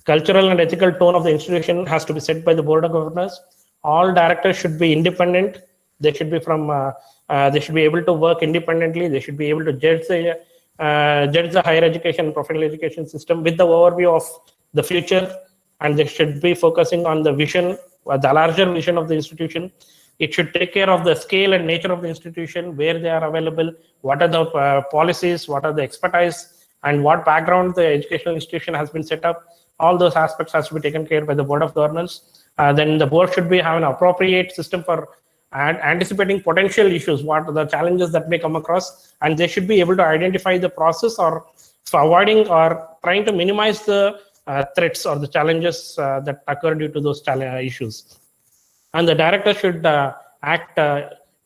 Cultural and ethical tone of the institution has to be set by the board of governors. All directors should be independent. They should be they should be able to work independently. They should be able to judge the higher education, professional education system with the overview of the future, and they should be focusing on the vision, the larger vision of the institution. It should take care of the scale and nature of the institution, where they are available, what are the policies, what are the expertise, and what background the educational institution has been set up. All those aspects has to be taken care of by the board of governors. Then the board should have an appropriate system for anticipating potential issues, what are the challenges that may come across, and they should be able to identify the process or for avoiding or trying to minimize the threats or the challenges that occur due to those issues. And the director should act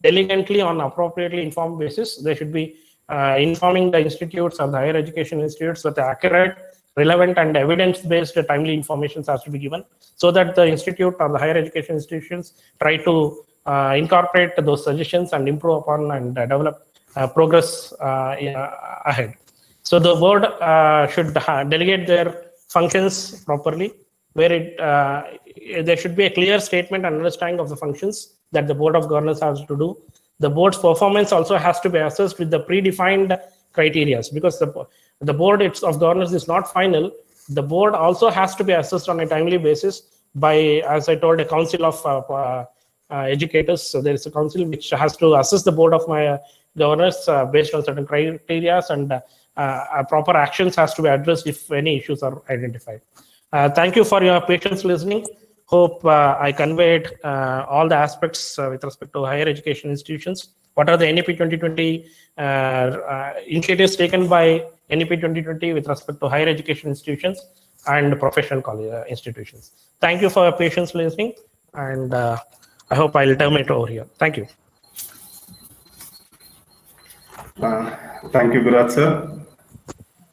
diligently on appropriately informed basis. They should be informing the institutes or the higher education institutes with accurate, relevant, and evidence-based timely information has to be given, so that the institute or the higher education institutions try to incorporate those suggestions and improve upon and develop progress ahead. So the board should delegate their functions properly, where there should be a clear statement and understanding of the functions that the board of governors has to do. The board's performance also has to be assessed with the predefined criteria, because the board of governors is not final. The board also has to be assessed on a timely basis by, as I told, a council of educators. So there is a council which has to assess the board of my governors based on certain criteria, and proper actions has to be addressed if any issues are identified. Thank you for your patience listening. Hope I conveyed all the aspects with respect to higher education institutions. What are the NEP 2020 initiatives taken by NEP 2020 with respect to higher education institutions and professional college institutions? Thank you for your patience listening, and I hope I'll terminate over here. Thank you. Thank you, Gurat sir,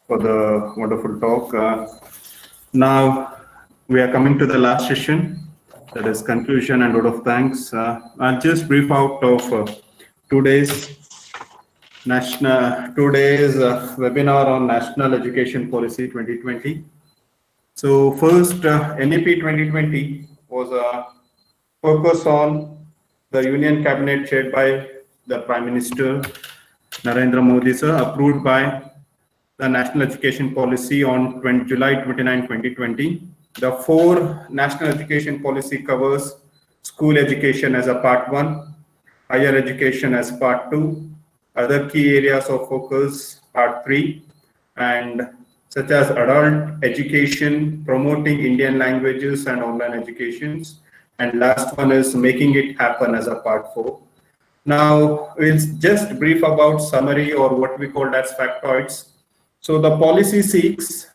for the wonderful talk. Now we are coming to the last session, that is conclusion and vote of thanks. I'll just brief out of today's webinar on National Education Policy 2020. So first, NEP 2020 was a focus on the Union Cabinet chaired by the Prime Minister Narendra Modi sir, approved by the National Education Policy on July 29, 2020. The 4 National Education Policy covers school education as a part 1, higher education as part 2, other key areas of focus part 3, and such as adult education, promoting Indian languages and online educations, and last one is making it happen as a part 4. Now we'll just brief about summary, or what we call as factoids. So the policy seeks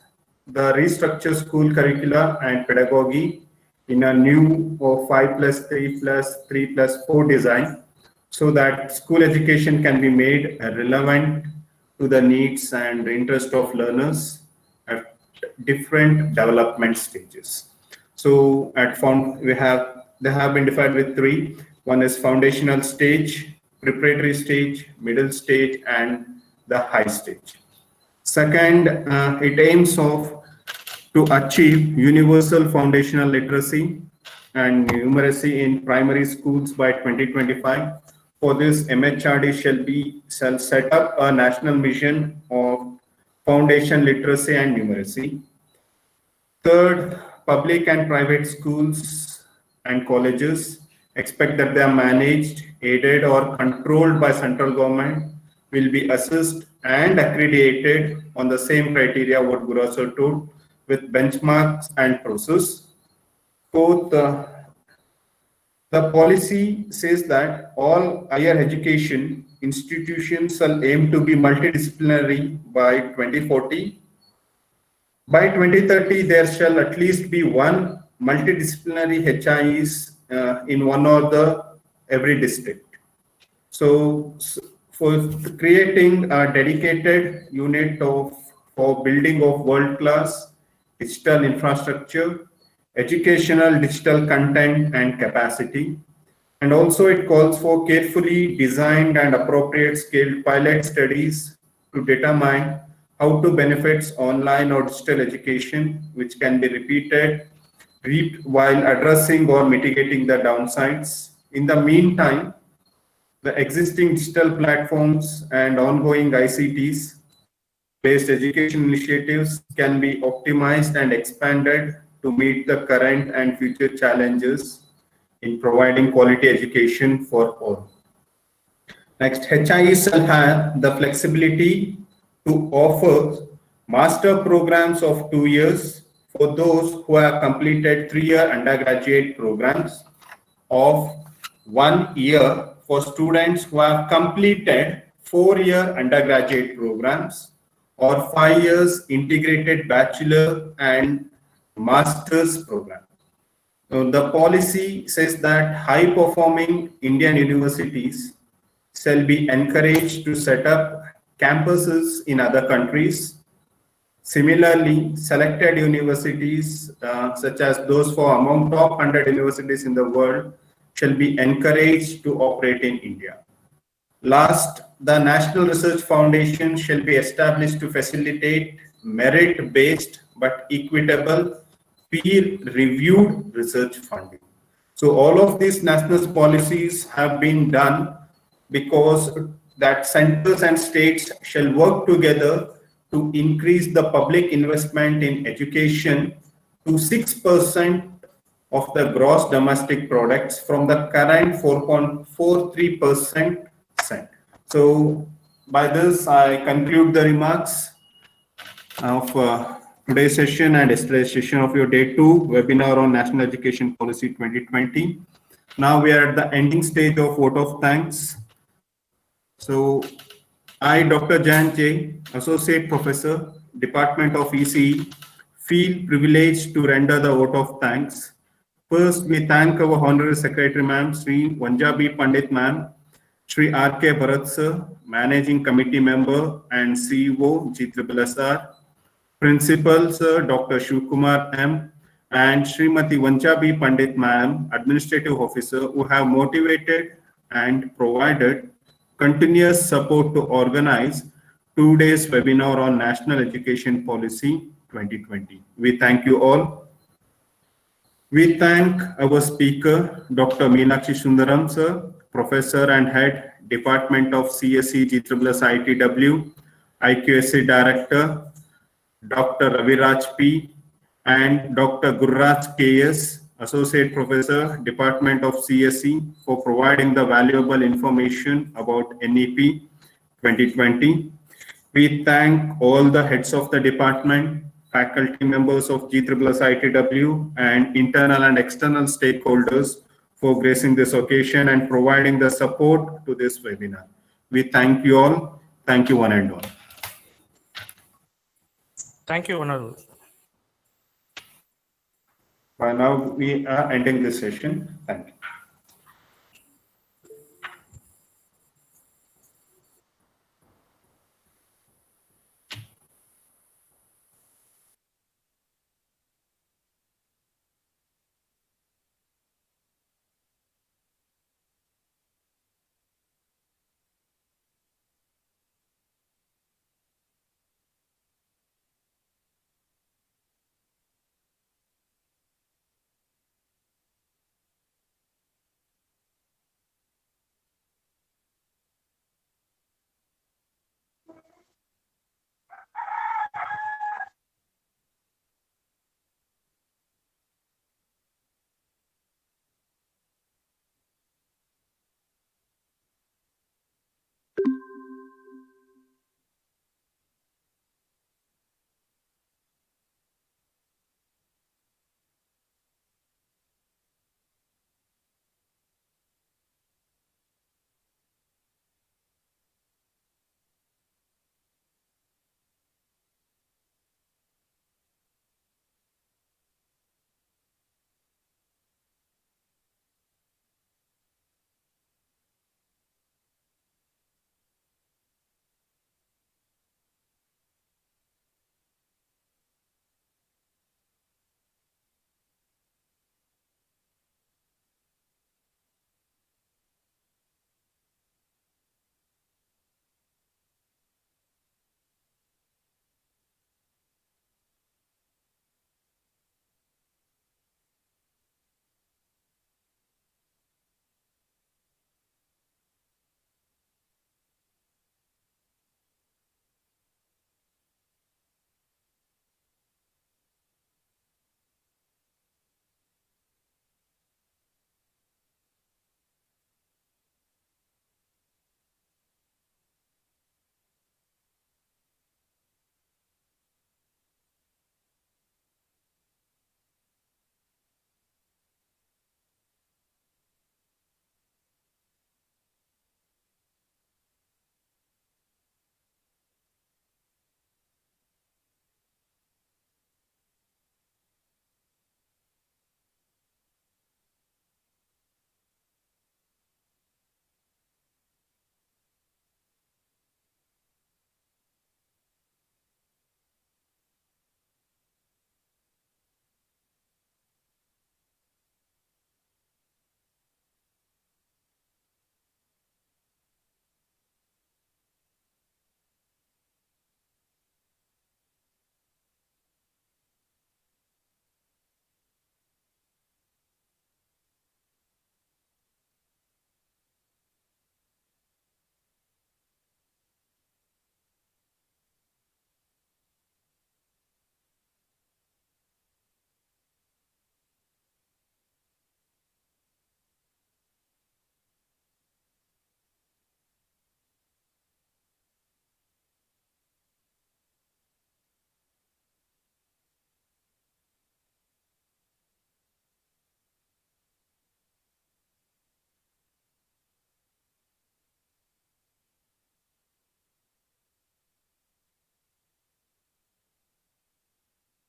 the restructure school curricula and pedagogy in a new 5+3+3+4 design, so that school education can be made relevant to the needs and interest of learners at different development stages. So at they have been defined with 3. One is foundational stage, preparatory stage, middle stage, and the high stage. Second, it aims to achieve universal foundational literacy and numeracy in primary schools by 2025. For this, MHRD shall set up a national mission of foundation literacy and numeracy. Third, public and private schools and colleges expect that they are managed, aided, or controlled by central government will be assessed and accredited on the same criteria what Guru sir told, with benchmarks and process. Fourth, the policy says that all higher education institutions shall aim to be multidisciplinary by 2040. By 2030, there shall at least be one multidisciplinary HIEs in one or every district. So for creating a dedicated unit for building of world-class digital infrastructure, educational digital content and capacity. And also it calls for carefully designed and appropriate scaled pilot studies to determine how to benefit online or digital education, which can be reaped while addressing or mitigating the downsides. In the meantime, the existing digital platforms and ongoing ICTs based education initiatives can be optimized and expanded to meet the current and future challenges in providing quality education for all. Next, HIEs shall have the flexibility to offer master programs of 2 years for those who have completed 3-year undergraduate programs, of 1 year for students who have completed 4-year undergraduate programs, or 5 years integrated bachelor and master's program. So the policy says that high-performing Indian universities shall be encouraged to set up campuses in other countries. Similarly, selected universities, such as those for among top 100 universities in the world, shall be encouraged to operate in India. Last, the National Research Foundation shall be established to facilitate merit-based but equitable peer-reviewed research funding. So all of these national policies have been done because that centers and states shall work together to increase the public investment in education to 6% of the gross domestic products from the current 4.43%. So by this, I conclude the remarks of today's session and yesterday's session of your day 2 webinar on National Education Policy 2020. Now we are at the ending stage of vote of thanks. So I, Dr. Jan J, Associate Professor, Department of ECE, feel privileged to render the vote of thanks. First, we thank our Honorary Secretary Ma'am, Sri Vanjabi Pandit Ma'am, Sri R.K. Bharat Sir, Managing Committee Member and CEO, GSSSR, Principal Sir, Dr. Shivkumar M, and Srimati Vanjabi Pandit Ma'am, Administrative Officer, who have motivated and provided continuous support to organize 2 days webinar on National Education Policy 2020. We thank you all. We thank our speaker, Dr. Meenakshi Sundaram, sir, Professor and Head, Department of CSE GSSSIETW, IQSC Director, Dr. Raviraj P, and Dr. Gurraj KS, Associate Professor, Department of CSE, for providing the valuable information about NEP 2020. We thank all the heads of the department, faculty members of GSSSIETW, and internal and external stakeholders for gracing this occasion and providing the support to this webinar. We thank you all. Thank you one and all. Thank you, Honorable. By now, we are ending this session. Thank you.